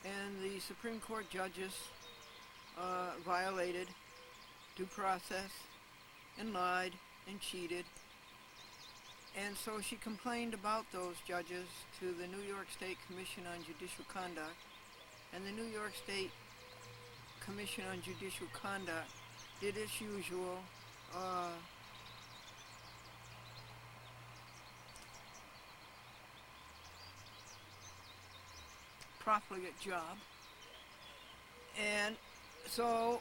and the Supreme Court judges violated due process and lied and cheated. And so she complained about those judges to the New York State Commission on Judicial Conduct, and the New York State Commission on Judicial Conduct did its usual profligate job. And so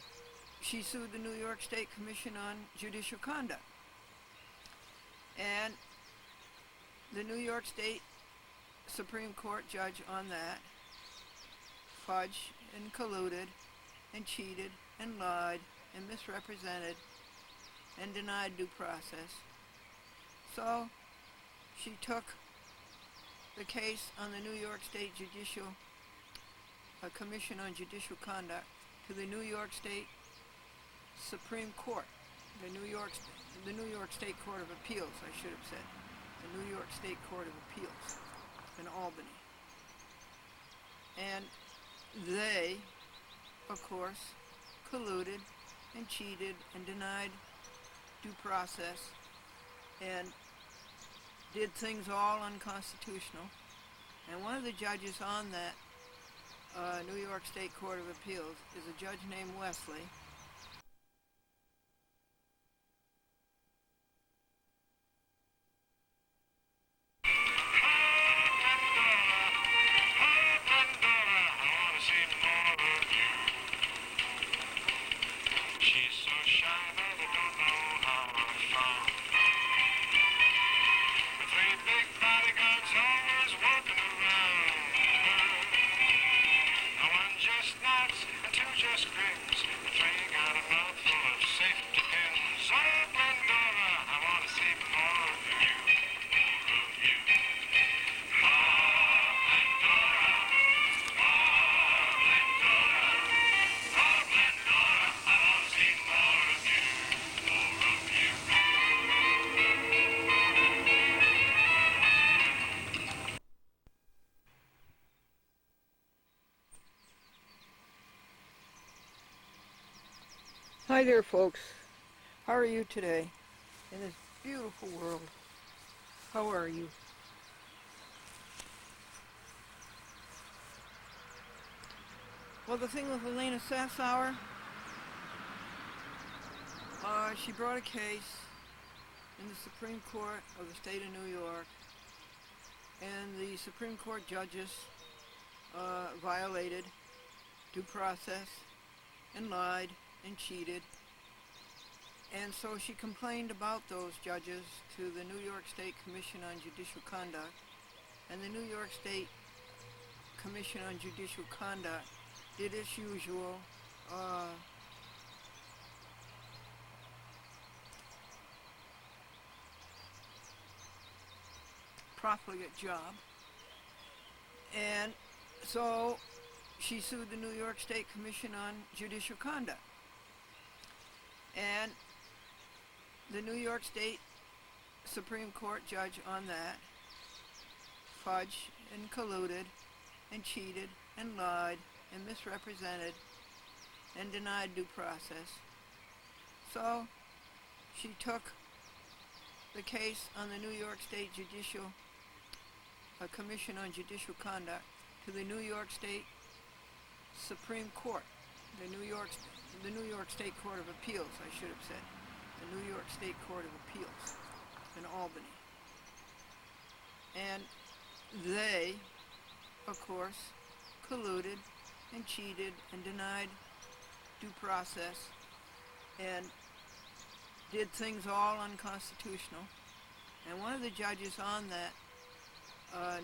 she sued the New York State Commission on Judicial Conduct. And the New York State Supreme Court judge on that fudged and colluded and cheated and lied and misrepresented and denied due process. So she took the case on the New York State Judicial Commission on Judicial Conduct to the New York State Supreme Court, the New York State Court of Appeals, I should have said, the New York State Court of Appeals in Albany. And they, of course, colluded and cheated and denied due process and did things all unconstitutional. And one of the judges on that New York State Court of Appeals is a judge named Wesley. nuts and two just grins. Three got a mouth full of safety pins. Oh, Glendora, I want to see more of you. More of you. More Glendora. More Glendora. More Glendora, I want to see more of you. More of you. Hi there, folks. How are you today in this beautiful world? How are you? Well, the thing with Elena Sassauer, she brought a case in the Supreme Court of the state of New York, and the Supreme Court judges violated due process and lied and cheated. And so she complained about those judges to the New York State Commission on Judicial Conduct. And the New York State Commission on Judicial Conduct did its usual profligate job. And so she sued the New York State Commission on Judicial Conduct. And the New York State Supreme Court judge on that fudged and colluded and cheated and lied and misrepresented and denied due process. So she took the case on the New York State Judicial Commission on Judicial Conduct to the New York State Supreme Court, the New York State Court of Appeals, I should have said, the New York State Court of Appeals in Albany. And they, of course, colluded and cheated and denied due process and did things all unconstitutional. And one of the judges on that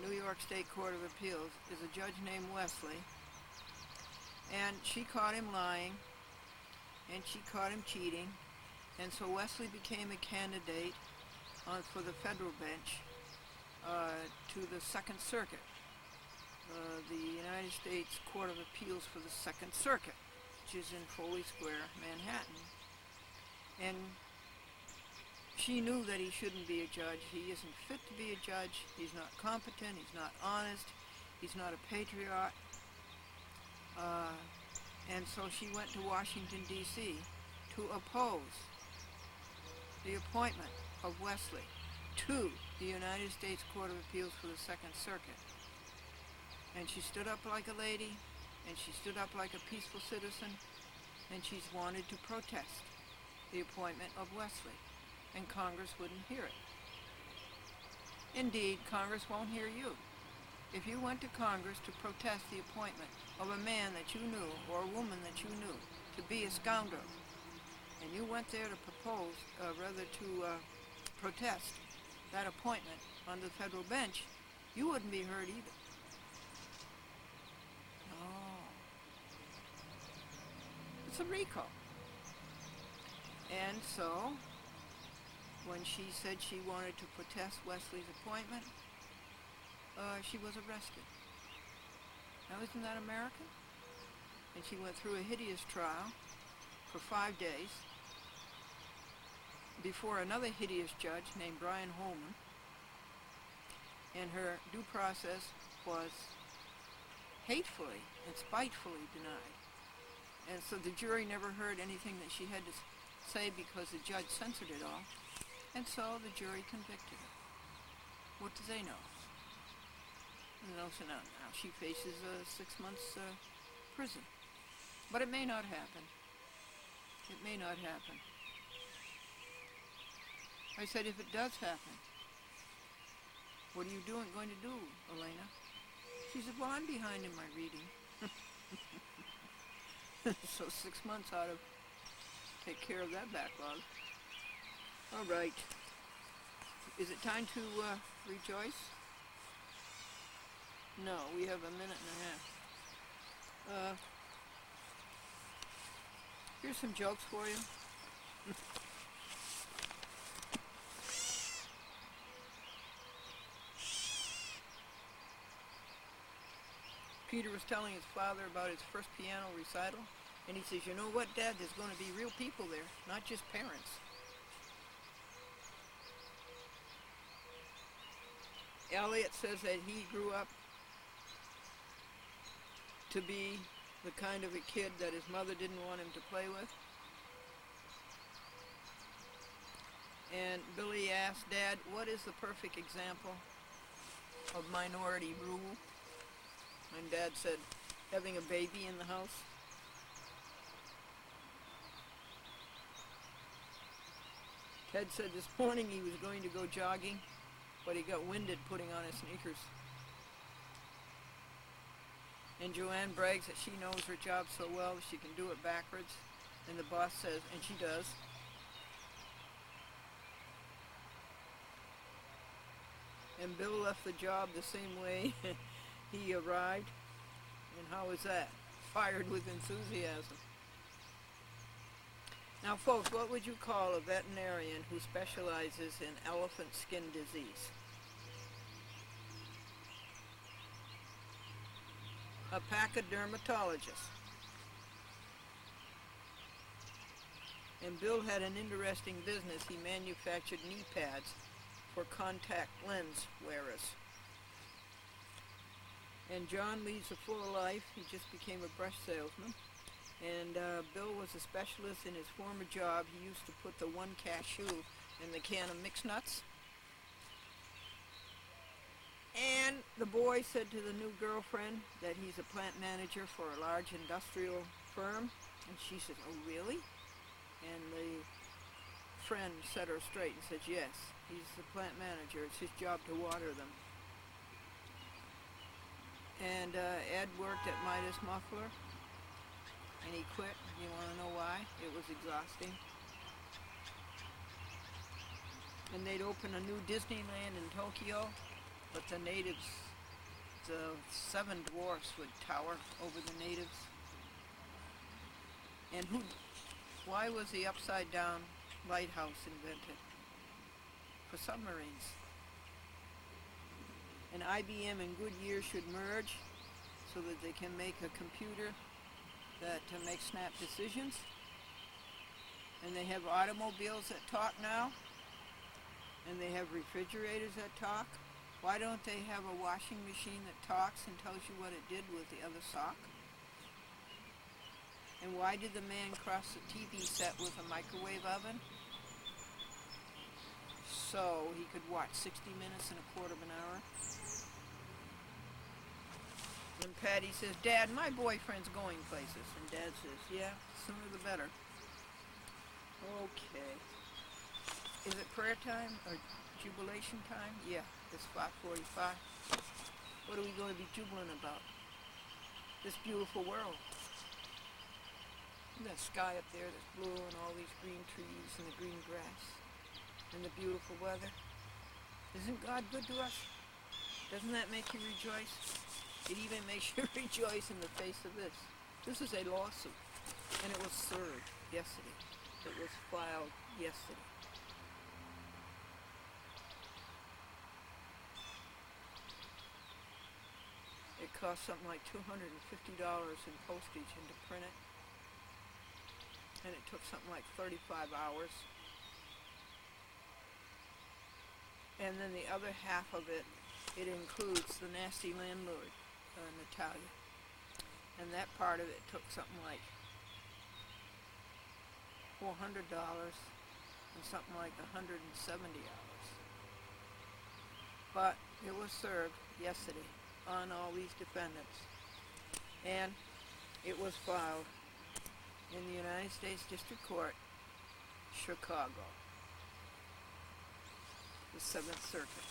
New York State Court of Appeals is a judge named Wesley, and she caught him lying and she caught him cheating, and so Wesley became a candidate for the federal bench to the Second Circuit, the United States Court of Appeals for the Second Circuit, which is in Foley Square, Manhattan. And she knew that he shouldn't be a judge. He isn't fit to be a judge. He's not competent. He's not honest. He's not a patriot. And so she went to Washington, D.C. to oppose the appointment of Wesley to the United States Court of Appeals for the Second Circuit. And she stood up like a lady, and she stood up like a peaceful citizen, and she's wanted to protest the appointment of Wesley, and Congress wouldn't hear it. Indeed, Congress won't hear you. If you went to Congress to protest the appointment of a man that you knew or a woman that you knew to be a scoundrel, and you went there to protest that appointment on the federal bench, you wouldn't be heard either. No. It's a recall. And so, when she said she wanted to protest Wesley's appointment, she was arrested. Now, isn't that American? And she went through a hideous trial for 5 days before another hideous judge named Brian Holman, and her due process was hatefully and spitefully denied. And so the jury never heard anything that she had to say because the judge censored it all, and so the jury convicted her. What do they know? So now she faces 6 months prison. But it may not happen. It may not happen. I said, if it does happen, what are you going to do, Elena? She said, well, I'm behind in my reading. So 6 months ought to take care of that backlog. All right. Is it time to rejoice? No, we have a minute and a half. Here's some jokes for you. Peter was telling his father about his first piano recital, and he says, "You know what, Dad? There's going to be real people there, not just parents." Elliot says that he grew up to be the kind of a kid that his mother didn't want him to play with. And Billy asked, "Dad, what is the perfect example of minority rule?" And Dad said, "Having a baby in the house." Ted said this morning he was going to go jogging, but he got winded putting on his sneakers. And Joanne brags that she knows her job so well she can do it backwards. And the boss says, and she does. And Bill left the job the same way he arrived. And how is that? Fired with enthusiasm. Now folks, what would you call a veterinarian who specializes in elephant skin disease? A pachydermatologist. And Bill had an interesting business. He manufactured knee pads for contact lens wearers. And John leads a full life. He just became a brush salesman. And Bill was a specialist in his former job. He used to put the one cashew in the can of mixed nuts. And the boy said to the new girlfriend that he's a plant manager for a large industrial firm. And she said, "Oh, really?" And the friend set her straight and said, "Yes, he's the plant manager. It's his job to water them." And Ed worked at Midas Muffler. And he quit. You want to know why? It was exhausting. And they'd open a new Disneyland in Tokyo, but the natives, the 7 dwarfs would tower over the natives. And why was the upside down lighthouse invented? For submarines. And IBM and Goodyear should merge so that they can make a computer that make snap decisions. And they have automobiles that talk now. And they have refrigerators that talk. Why don't they have a washing machine that talks and tells you what it did with the other sock? And why did the man cross the TV set with a microwave oven? So he could watch 60 minutes in a quarter of an hour. And Patty says, "Dad, my boyfriend's going places." And Dad says, "Yeah, sooner the better." Okay. Is it prayer time or jubilation time? Yeah, it's 5:45. What are we going to be jubilant about? This beautiful world. And that sky up there that's blue and all these green trees and the green grass and the beautiful weather. Isn't God good to us? Doesn't that make you rejoice? It even makes you rejoice in the face of this. This is a lawsuit, and it was served yesterday. It was filed yesterday. It cost something like $250 in postage and to print it. And it took something like 35 hours. And then the other half of it, it includes the nasty landlord, Natalia. And that part of it took something like $400 and something like $170. But it was served yesterday on all these defendants. And it was filed in the United States District Court, Chicago, the 7th Circuit.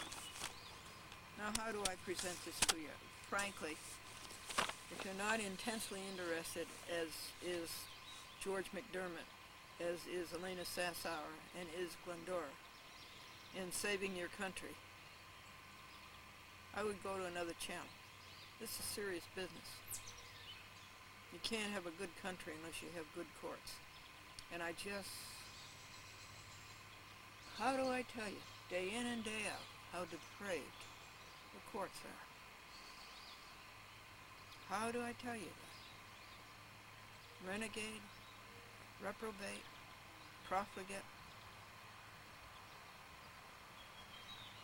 Now, how do I present this to you? Frankly, if you're not intensely interested, as is George McDermott, as is Elena Sassauer, and is Glendora, in saving your country, I would go to another channel. This is serious business. You can't have a good country unless you have good courts. And I just, how do I tell you, day in and day out, how depraved the courts are. How do I tell you that? Renegade, reprobate, profligate,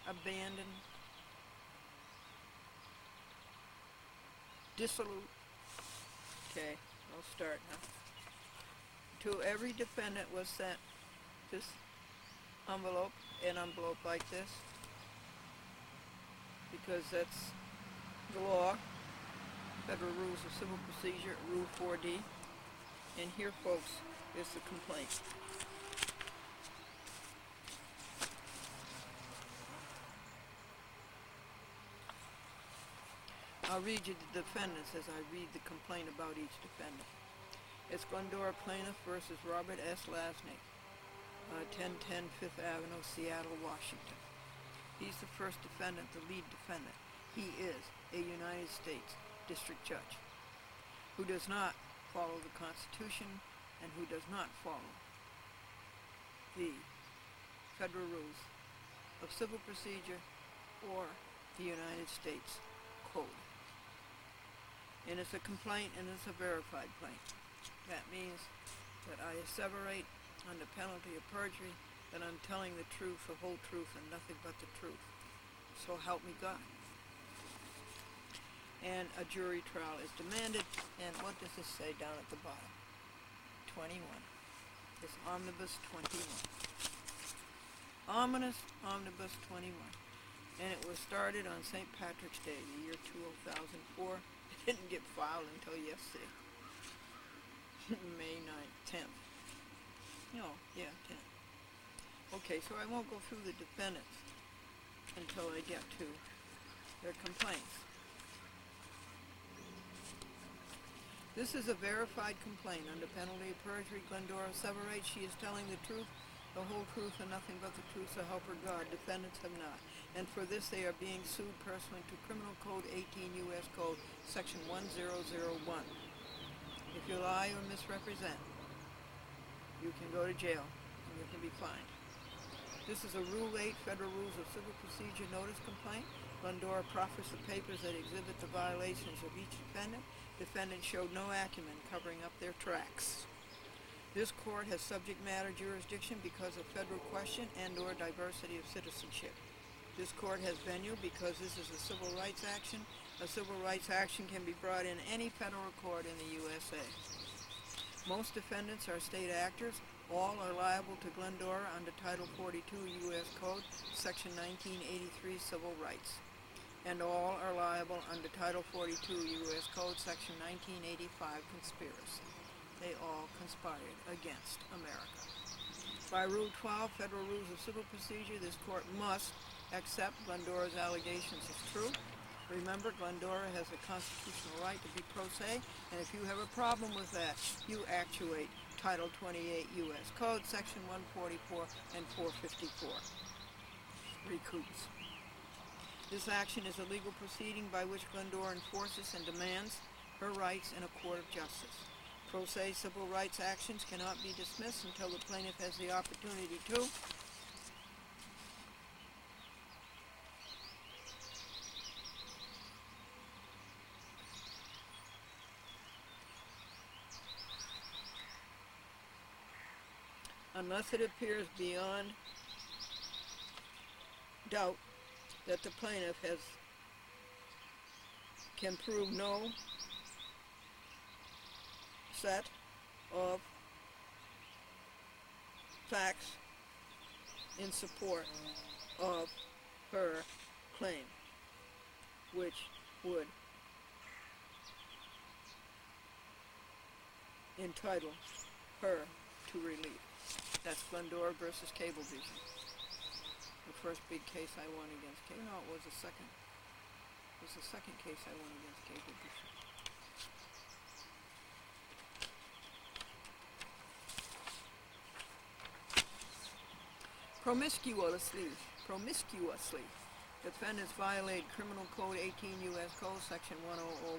abandoned, dissolute. Okay, I'll start now. To every defendant was sent this envelope, an envelope like this, because that's the law, Federal Rules of Civil Procedure, Rule 4D. And here, folks, is the complaint. I'll read you the defendants as I read the complaint about each defendant. It's Glendora Plaintiff versus Robert S. Lasnik, 1010 Fifth Avenue, Seattle, Washington. He's the first defendant, the lead defendant. He is a United States District Judge who does not follow the Constitution and who does not follow the Federal Rules of Civil Procedure or the United States Code. And it's a complaint, and it's a verified complaint. That means that I asseverate under penalty of perjury that I'm telling the truth, the whole truth, and nothing but the truth. So help me God. And a jury trial is demanded, and what does this say down at the bottom? 21. It's Omnibus 21. Ominous Omnibus 21. And it was started on St. Patrick's Day, the year 2004. It didn't get filed until yesterday. May 9th, 10th. No, yeah, 10th. Okay, so I won't go through the defendants until I get to their complaints. This is a verified complaint under penalty of perjury. Glendora asseverates she is telling the truth, the whole truth, and nothing but the truth, so help her God. Defendants have not. And for this they are being sued pursuant to Criminal Code 18 U.S. Code, Section 1001. If you lie or misrepresent, you can go to jail and you can be fined. This is a Rule 8 Federal Rules of Civil Procedure notice complaint. Glendora proffers the papers that exhibit the violations of each defendant. Defendants showed no acumen covering up their tracks. This court has subject matter jurisdiction because of federal question and or diversity of citizenship. This court has venue because this is a civil rights action. A civil rights action can be brought in any federal court in the USA. Most defendants are state actors. All are liable to Glendora under Title 42 U.S. Code, Section 1983 Civil Rights. And all are liable under Title 42 U.S. Code, Section 1985 Conspiracy. They all conspired against America. By Rule 12, Federal Rules of Civil Procedure, this court must accept Glendora's allegations as true. Remember, Glendora has a constitutional right to be pro se, and if you have a problem with that, you actuate Title 28 U.S. Code, Section 144 and 454. Recoups. This action is a legal proceeding by which Glendora enforces and demands her rights in a court of justice. Pro se civil rights actions cannot be dismissed until the plaintiff has the opportunity to unless it appears beyond doubt that the plaintiff can prove no set of facts in support of her claim, which would entitle her to relief. That's Glendora versus Cablevision. The first big case I won against Cable. No, it was the second. It was the second case I won against Cablevision. Promiscuously, defendants violate Criminal Code 18 U.S. Code, Section 1001.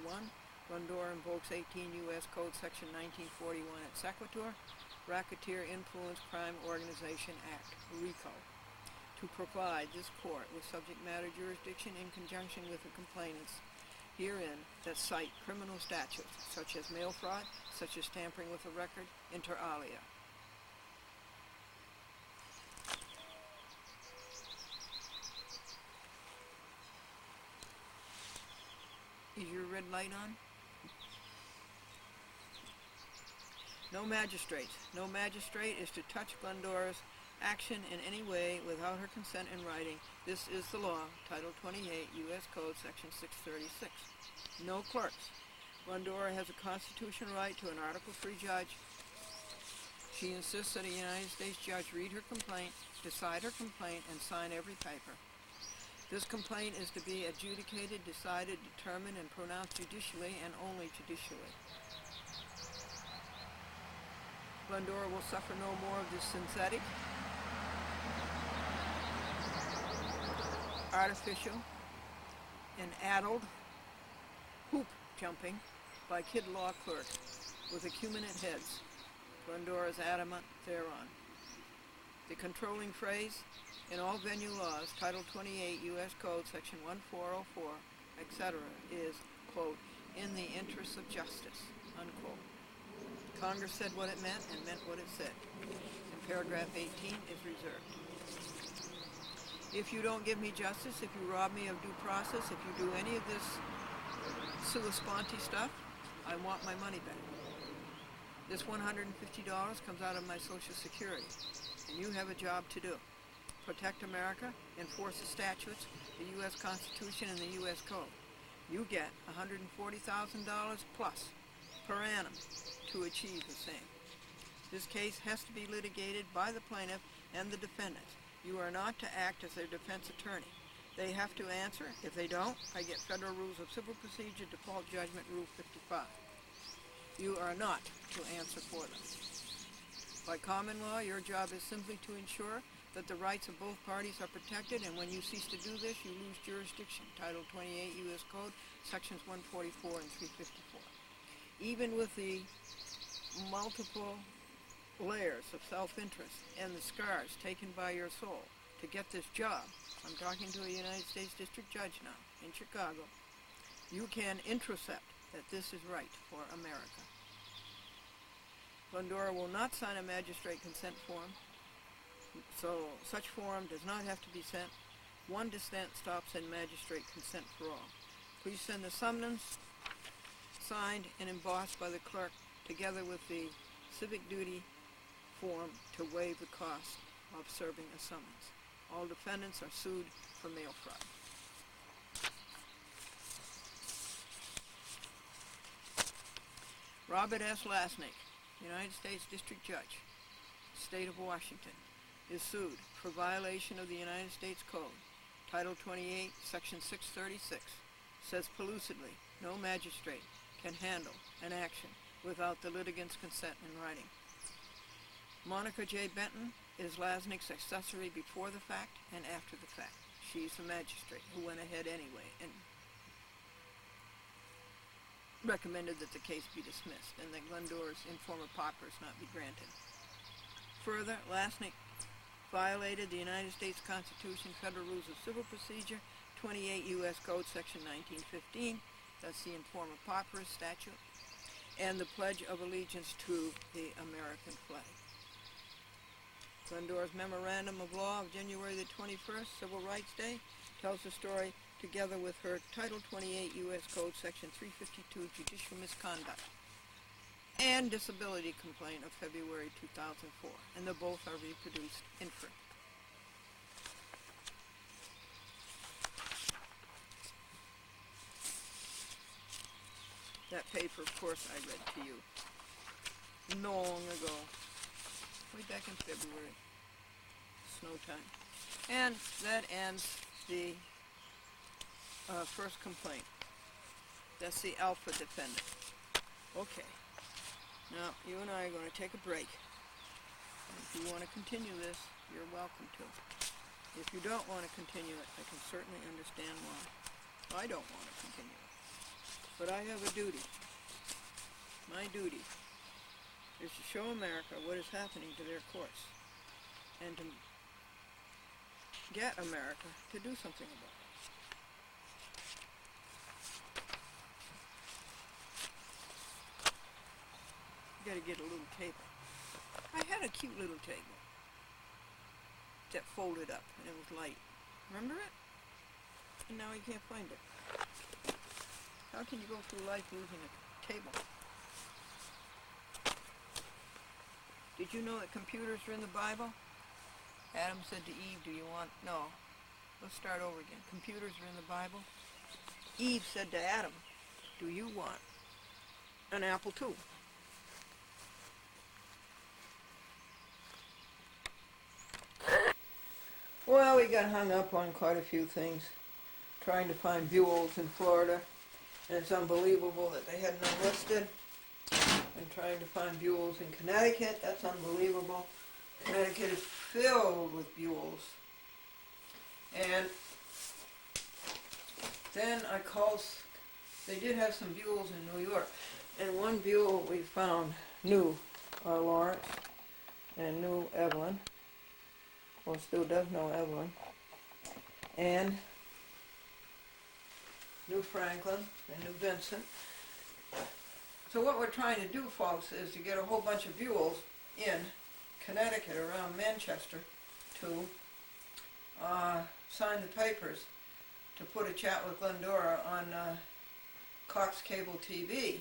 Glendora invokes 18 U.S. Code, Section 1941 et sequitur. Racketeer Influence Crime Organization Act, RICO, to provide this court with subject matter jurisdiction in conjunction with the complainants herein that cite criminal statutes such as mail fraud, such as tampering with a record, inter alia. Is your red light on? No magistrate. No magistrate is to touch Glendora's action in any way without her consent in writing. This is the law, Title 28, U.S. Code, Section 636. No clerks. Glendora has a constitutional right to an Article III judge. She insists that a United States judge read her complaint, decide her complaint, and sign every paper. This complaint is to be adjudicated, decided, determined, and pronounced judicially and only judicially. Glendora will suffer no more of this synthetic, artificial, and addled hoop jumping by kid law clerks with acuminate heads. Glendora is adamant thereon. The controlling phrase in all venue laws, Title 28 U.S. Code, Section 1404, etc., is, quote, in the interests of justice, unquote. Congress said what it meant and meant what it said. And paragraph 18 is reserved. If you don't give me justice, if you rob me of due process, if you do any of this sua sponte stuff, I want my money back. This $150 comes out of my Social Security, and you have a job to do. Protect America, enforce the statutes, the U.S. Constitution, and the U.S. Code. You get $140,000 plus per annum to achieve the same. This case has to be litigated by the plaintiff and the defendants. You are not to act as their defense attorney. They have to answer. If they don't, I get Federal Rules of Civil Procedure Default Judgment Rule 55. You are not to answer for them. By common law, your job is simply to ensure that the rights of both parties are protected, and when you cease to do this, you lose jurisdiction. Title 28 U.S. Code, Sections 144 and 354. Even with the multiple layers of self-interest and the scars taken by your soul to get this job, I'm talking to a United States District Judge now in Chicago, you can intercept that this is right for America. Glendora will not sign a magistrate consent form, so such form does not have to be sent. One dissent stops in magistrate consent for all. Please send the summons signed and embossed by the clerk together with the civic duty form to waive the cost of serving a summons. All defendants are sued for mail fraud. Robert S. Lasnik, United States District Judge, State of Washington, is sued for violation of the United States Code. Title 28, Section 636, says pellucidly, no magistrate can handle an action without the litigant's consent in writing. Monica J. Benton is Lasnik's accessory before the fact and after the fact. She's the magistrate who went ahead anyway and recommended that the case be dismissed and that Glendora's informer paupers not be granted. Further, Lasnik violated the United States Constitution, Federal Rules of Civil Procedure, 28 U.S. Code, Section 1915, that's the informer paupers statute, and the Pledge of Allegiance to the American flag. Glendora's Memorandum of Law of January the 21st, Civil Rights Day, tells the story together with her Title 28 U.S. Code, Section 352, Judicial Misconduct, and Disability Complaint of February 2004, and they both are reproduced in print. That paper, of course, I read to you long ago, way back in February, snow time. And that ends the first complaint. That's the alpha defendant. Okay. Now, you and I are going to take a break. And if you want to continue this, you're welcome to. If you don't want to continue it, I can certainly understand why. I don't want to continue it. But I have a duty. My duty is to show America what is happening to their courts and to get America to do something about it. You gotta get a little table. I had a cute little table that folded up and it was light. Remember it? And now you can't find it. How can you go through life losing a table? Did you know that computers are in the Bible? Adam said to Eve, do you want... No. Let's start over again. Computers are in the Bible. Eve said to Adam, do you want an apple too? Well, we got hung up on quite a few things, trying to find Buells in Florida, and it's unbelievable that they hadn't enlisted, and trying to find Buells in Connecticut, that's unbelievable. Connecticut is filled with Buells. And then I called, they did have some Buells in New York, and one Buell we found knew Lawrence and knew Evelyn. Well, still does know Evelyn, and knew Franklin and knew Vincent. So what we're trying to do, folks, is to get a whole bunch of Buells in Connecticut around Manchester to sign the papers to put a chat with Glendora on Cox Cable TV.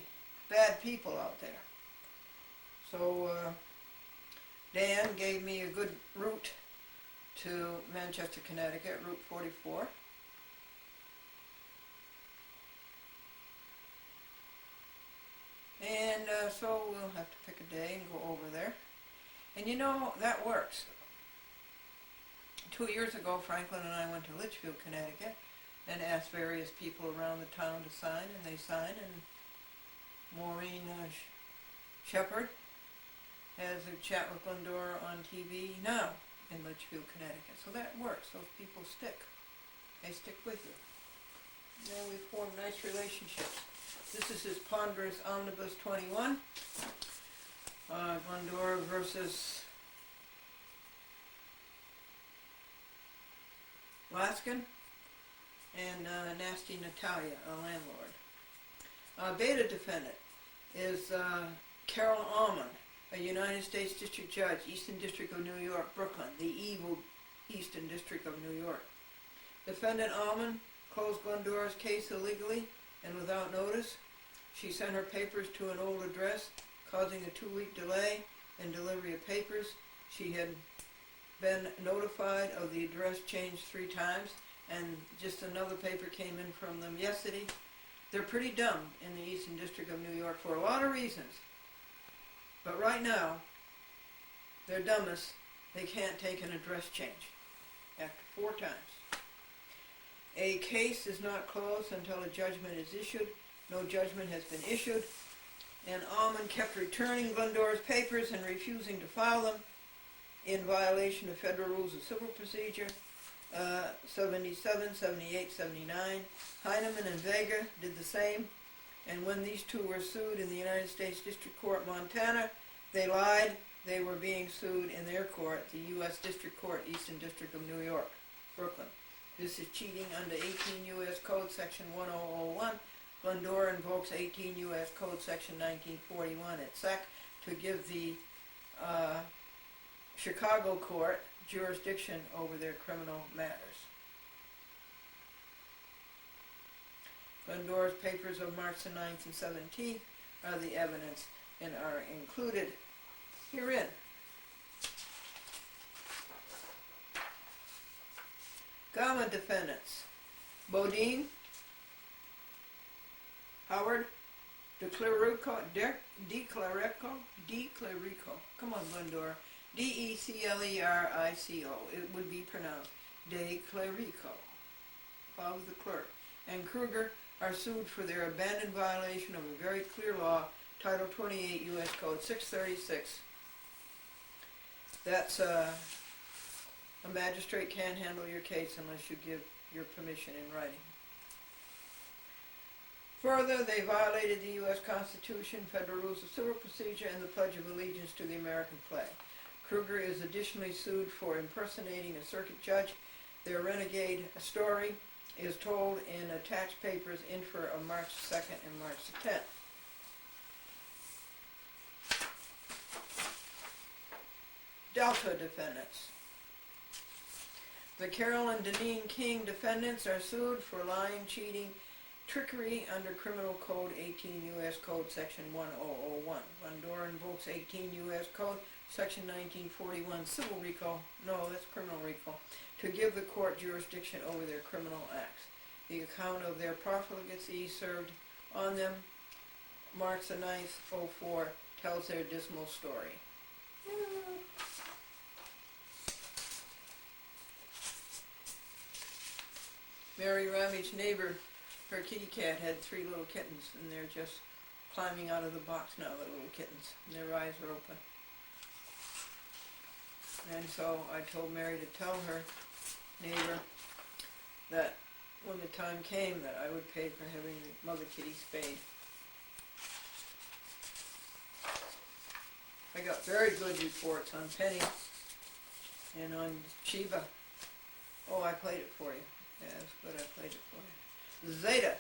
Bad people out there. So Dan gave me a good route to Manchester, Connecticut, Route 44. And so we'll have to pick a day and go over there. And you know, that works. 2 years ago, Franklin and I went to Litchfield, Connecticut, and asked various people around the town to sign, and they signed, and Maureen Shepard has a chat with Glendora on TV now in Litchfield, Connecticut. So that works. Those people stick. They stick with you. Now we form nice relationships. This is his Ponderous Omnibus 21. Glendora versus Laskin, and Nasty Natalia, a landlord. Beta defendant is Carol Almond, a United States District Judge, Eastern District of New York, Brooklyn, the evil Eastern District of New York. Defendant Almond closed Glendora's case illegally and without notice. She sent her papers to an old address, causing a 2-week delay in delivery of papers. She had been notified of the address change 3 times, and just another paper came in from them yesterday. They're pretty dumb in the Eastern District of New York for a lot of reasons. But right now, they're dumbest. They can't take an address change after 4 times. A case is not closed until a judgment is issued. No judgment has been issued. And Almond kept returning Glendora's papers and refusing to file them in violation of Federal Rules of Civil Procedure 77, 78, 79. Heinemann and Vega did the same. And when these two were sued in the United States District Court, Montana, they lied. They were being sued in their court, the U.S. District Court, Eastern District of New York, Brooklyn. This is cheating under 18 U.S. Code Section 1001. Glendora invokes 18 U.S. Code Section 1941 at SEC to give the Chicago court jurisdiction over their criminal matters. Glendora's papers of March the 9th and 17th are the evidence and are included herein. Gamma defendants: Bodine, Howard, DeClerico, come on, Glendora, Declerico, it would be pronounced DeClerico, follow the clerk, and Kruger are sued for their abandoned violation of a very clear law, Title 28 U.S. Code 636. That's a magistrate can't handle your case unless you give your permission in writing. Further, they violated the U.S. Constitution, federal rules of civil procedure, and the Pledge of Allegiance to the American flag. Kruger is additionally sued for impersonating a circuit judge. Their renegade story is told in attached papers infra of March 2nd and March 10th. Delta defendants. The Carol and Deneen King defendants are sued for lying, cheating, trickery under Criminal Code 18 U.S. Code Section 1001. Glendora invokes 18 U.S. Code Section 1941 civil recall, no, that's criminal recall, to give the court jurisdiction over their criminal acts. The account of their profligacy served on them, March the 9th, 04, tells their dismal story. Mary Ramage's neighbor, her kitty cat, had 3 little kittens, and they're just climbing out of the box now, the little kittens, and their eyes are open. And so I told Mary to tell her neighbor that when the time came that I would pay for having the mother kitty spayed. I got very good reports on Penny and on Sheba. Oh, I played it for you. Yeah, it's good I played it for you. Zeta.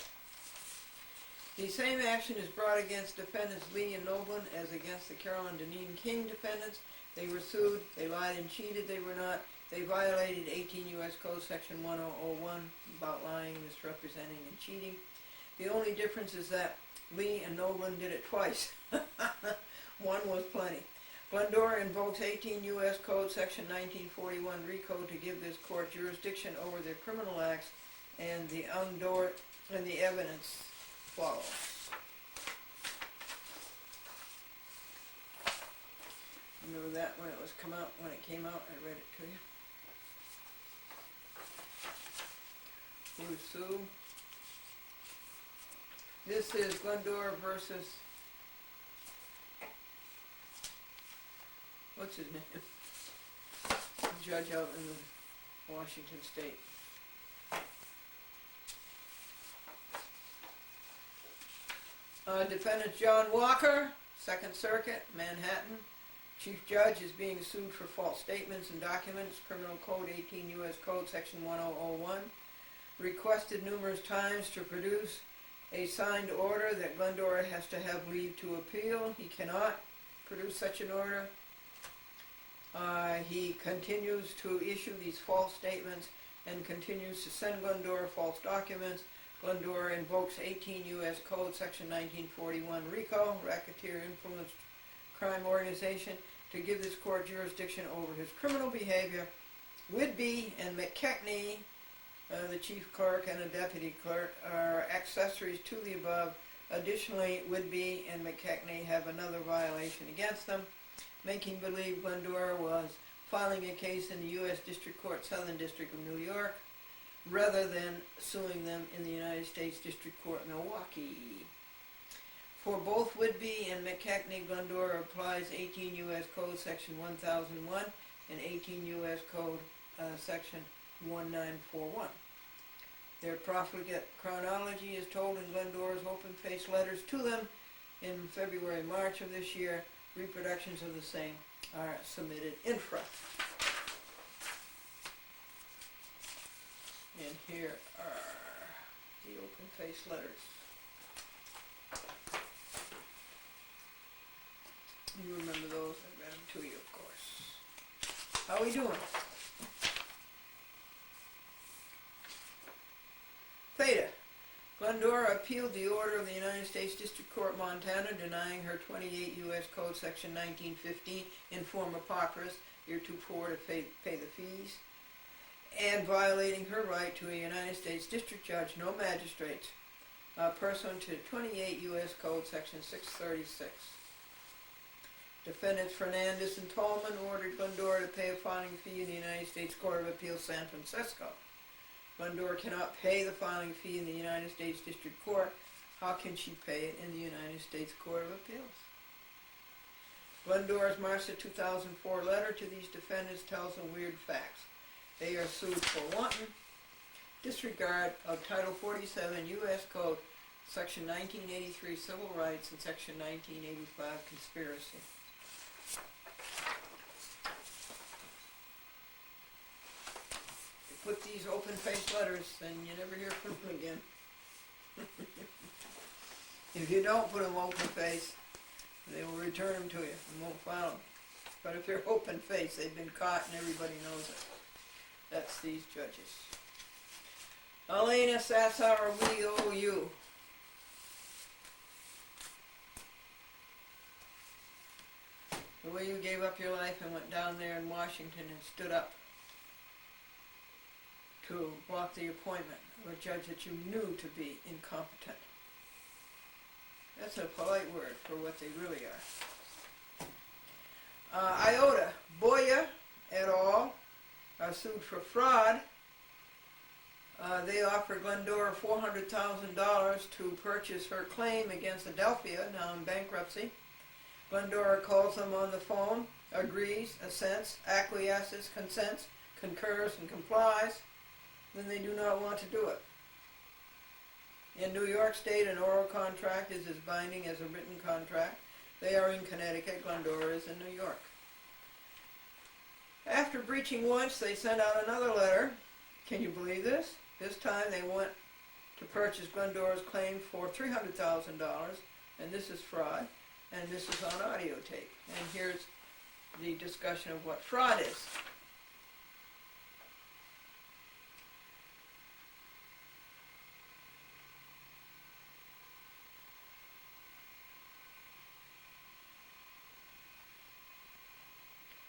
The same action is brought against defendants Lee and Noblin as against the Carol and Deneen King defendants. They were sued, they lied and cheated, they were not. They violated 18 U.S. Code Section 1001 about lying, misrepresenting, and cheating. The only difference is that Lee and Noblin did it twice. One was plenty. Glendora invokes 18 U.S. Code Section 1941 RICO to give this court jurisdiction over their criminal acts, and the evidence follows. Remember that when it came out, I read it to you. Who's Sue? This is Glendora versus, what's his name? Judge out in Washington State. Defendant John Walker, Second Circuit, Manhattan. Chief Judge is being sued for false statements and documents, Criminal Code 18 U.S. Code Section 1001. Requested numerous times to produce a signed order that Glendora has to have leave to appeal. He cannot produce such an order. He continues to issue these false statements and continues to send Glendora false documents. Glendora invokes 18 U.S. Code Section 1941 RICO, Racketeer Influenced Crime Organization, to give this court jurisdiction over his criminal behavior. Whitby and McKechnie, the chief clerk and a deputy clerk, are accessories to the above. Additionally, Whitby and McKechnie have another violation against them, making believe Glendora was filing a case in the U.S. District Court, Southern District of New York, rather than suing them in the United States District Court, Milwaukee. For both Whitby and McKechnie, Glendora applies 18 U.S. Code Section 1001 and 18 U.S. Code Section 1941. Their profligate chronology is told in Glendora's open-faced letters to them in February, March of this year. Reproductions of the same are submitted infra. And here are the open-faced letters. You remember those? I read them to you, of course. How are we doing? Theta. Glendora appealed the order of the United States District Court, Montana, denying her 28 U.S. Code Section 1915 in form apocryphal, heretofore to pay the fees, and violating her right to a United States District Judge, no magistrates, pursuant to 28 U.S. Code Section 636. Defendants Fernandez and Tolman ordered Glendora to pay a filing fee in the United States Court of Appeals, San Francisco. Glendora cannot pay the filing fee in the United States District Court. How can she pay it in the United States Court of Appeals? Glendora's March 2004 letter to these defendants tells them weird facts. They are sued for wanton disregard of Title 47 U.S. Code Section 1983 civil rights and Section 1985 conspiracy. You put these open-faced letters, then you never hear from them again. If you don't put them open-faced, they will return them to you and won't file them. But if they're open-faced, they've been caught and everybody knows it. That's these judges. Elena Sassar, we owe you. The way you gave up your life and went down there in Washington and stood up to block the appointment of a judge that you knew to be incompetent. That's a polite word for what they really are. Iota Boya et al. Are sued for fraud. They offered Glendora $400,000 to purchase her claim against Adelphia, now in bankruptcy. Glendora calls them on the phone, agrees, assents, acquiesces, consents, concurs, and complies. Then they do not want to do it. In New York State, an oral contract is as binding as a written contract. They are in Connecticut. Glendora is in New York. After breaching once, they sent out another letter. Can you believe this? This time they want to purchase Glendora's claim for $300,000, and this is fraud, and this is on audio tape. And here's the discussion of what fraud is.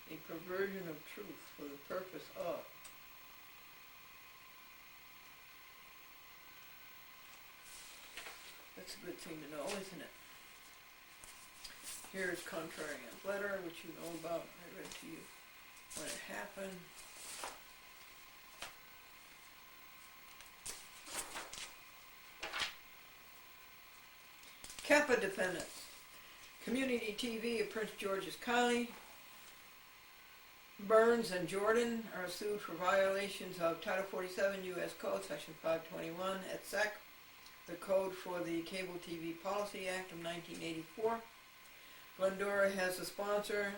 A perversion of truth for the purpose of. That's a good thing to know, isn't it? Here is contrarian letter, which you know about. I read to you when it happened. Kappa defendants. Community TV of Prince George's County. Burns and Jordan are sued for violations of Title 47 U.S. Code, Section 521, et sec., the code for the Cable TV Policy Act of 1984. Glendora has a sponsor,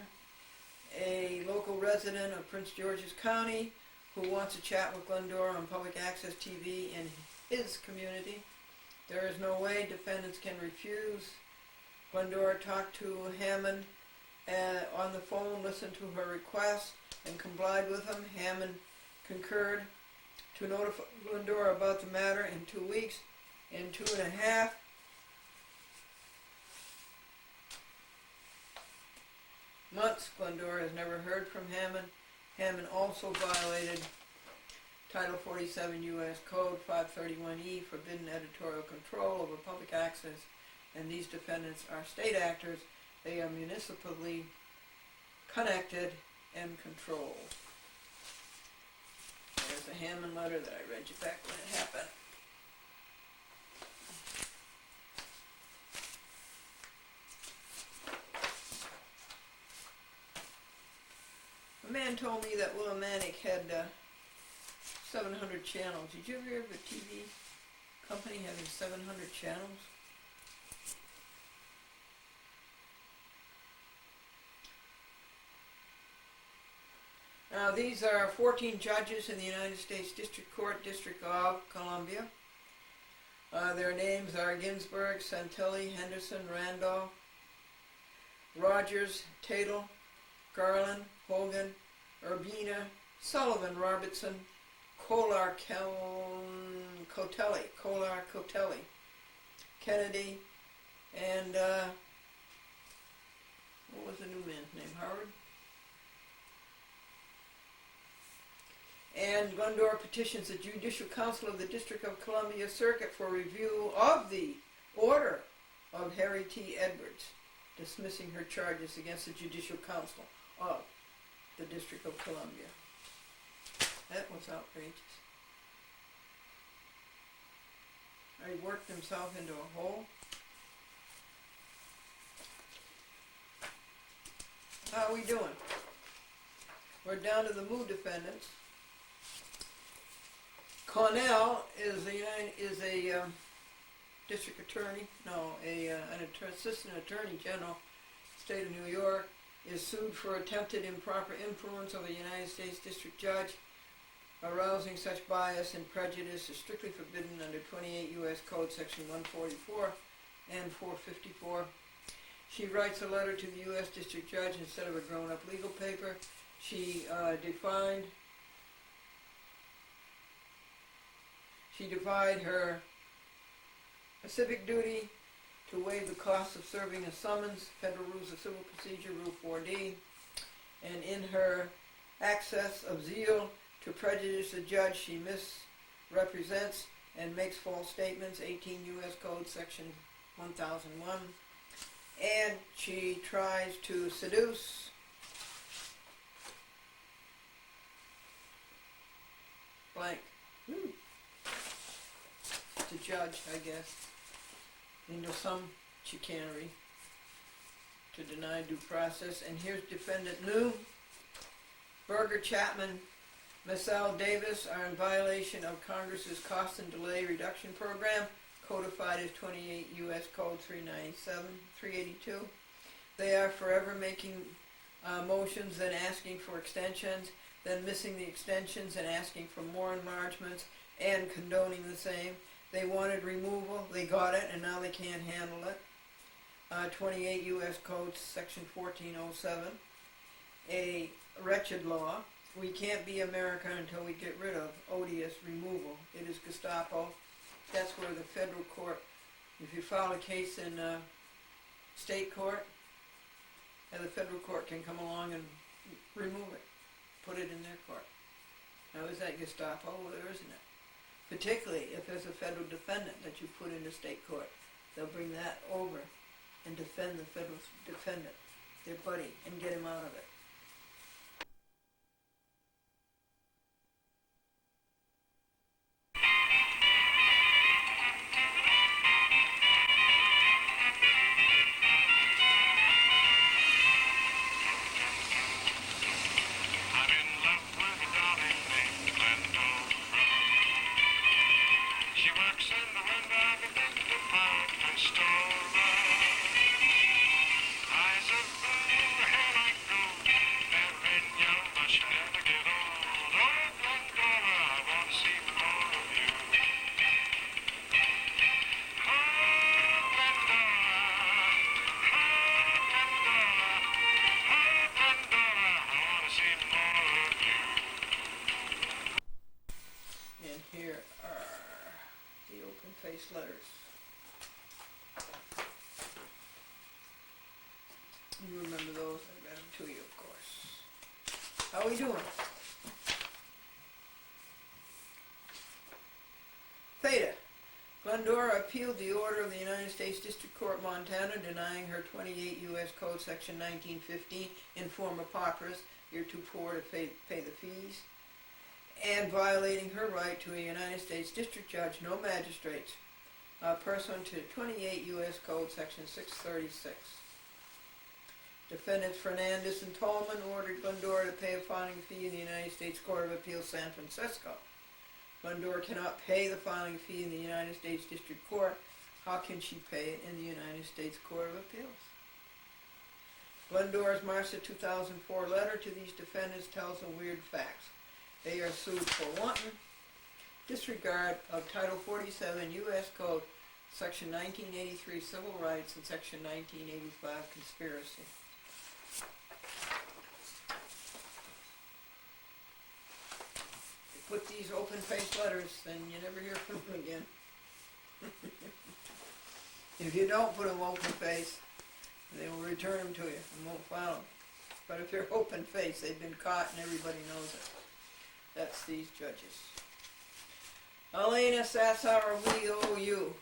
a local resident of Prince George's County, who wants to chat with Glendora on public access TV in his community. There is no way defendants can refuse. Glendora talked to Hammond on the phone, listened to her request, and complied with them. Hammond concurred to notify Glendora about the matter in 2 weeks. In 2.5 months, Glendora has never heard from Hammond. Hammond also violated Title 47 U.S. Code 531E, forbidden editorial control over public access, and these defendants are state actors. They are municipally connected and controlled. There's a Hammond letter that I read you back when it happened. A man told me that Willimantic had 700 channels. Did you ever hear of a TV company having 700 channels? Now these are 14 judges in the United States District Court, District of Columbia. Their names are Ginsburg, Santilli, Henderson, Randolph, Rogers, Tatel, Garland, Hogan, Urbina, Sullivan, Robertson, Kolar, Cotelli, Kennedy, and what was the new man's name? Howard? And Glendora petitions the Judicial Council of the District of Columbia Circuit for review of the order of Harry T. Edwards, dismissing her charges against the Judicial Council of the District of Columbia. That was outrageous. He worked himself into a hole. How are we doing? We're down to the Moo defendants. Cornell is a district attorney, no, an assistant attorney general, state of New York, is sued for attempted improper influence of a United States district judge. Arousing such bias and prejudice is strictly forbidden under 28 U.S. Code Section 144 and 454. She writes a letter to the U.S. district judge instead of a grown-up legal paper. She defied her civic duty to waive the cost of serving a summons, Federal Rules of Civil Procedure, Rule 4D, and in her access of zeal to prejudice the judge, she misrepresents and makes false statements, 18 U.S. Code Section 1001, and she tries to seduce blank the judge, I guess, into some chicanery to deny due process. And here's defendant Lou, Berger, Chapman, Miss Al Davis are in violation of Congress's cost and delay reduction program, codified as 28 U.S. Code 382. They are forever making motions, then asking for extensions, then missing the extensions and asking for more enlargements and condoning the same. They wanted removal, they got it, and now they can't handle it. 28 U.S. Code Section 1407, a wretched law. We can't be America until we get rid of odious removal. It is Gestapo. That's where the federal court, if you file a case in state court, and the federal court can come along and remove it, put it in their court. Now is that Gestapo? Well, there isn't it. Particularly if there's a federal defendant that you put into state court. They'll bring that over and defend the federal defendant, their buddy, and get him out of it. I'm in love with a darling named Glendora. She works in the window of a big department store. Eyes of blue, hair like gold, very young, but she never get old. Oh, Glendora, I want to see more of you. Oh, Glendora, oh, Glendora, oh, Glendora, I want to see more of you. And here are the open face letters. You remember those? I read them to you, of course. How we doing? Theta. Glendora appealed the order of the United States District Court, Montana, denying her 28 U.S. Code Section 1915 in form of pauperous, you're too poor to pay the fees, and violating her right to a United States District Judge, no magistrates, pursuant to 28 U.S. Code Section 636. Defendants Fernandez and Tolman ordered Glendora to pay a filing fee in the United States Court of Appeals, San Francisco. Glendora cannot pay the filing fee in the United States District Court. How can she pay it in the United States Court of Appeals? Glendora's March 2004 letter to these defendants tells them weird facts. They are sued for wanton disregard of Title 47 U.S. Code, Section 1983 Civil Rights, and Section 1985 Conspiracy. Put these open-faced letters, then you never hear from them again. If you don't put them open-faced, they will return them to you and won't file them. But if they're open-faced, they've been caught and everybody knows it. That's these judges. Elena Sassar, we owe you.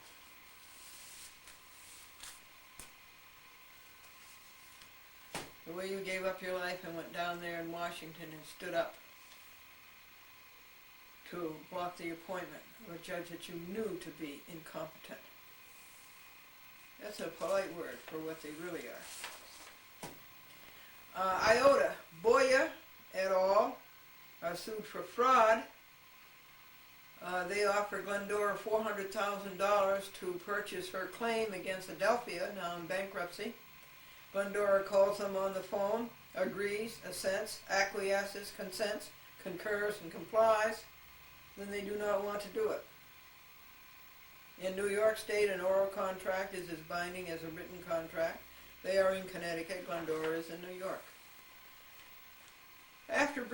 The way you gave up your life and went down there in Washington and stood up to block the appointment of a judge that you knew to be incompetent. That's a polite word for what they really are. Iota, Boya et al. Are sued for fraud They offer Glendora $400,000 to purchase her claim against Adelphia, now in bankruptcy. Glendora calls them on the phone, agrees, assents, acquiesces, consents, concurs, and complies. Then they do not want to do it. In New York State, an oral contract is as binding as a written contract. They are in Connecticut. Glendora is in New York. After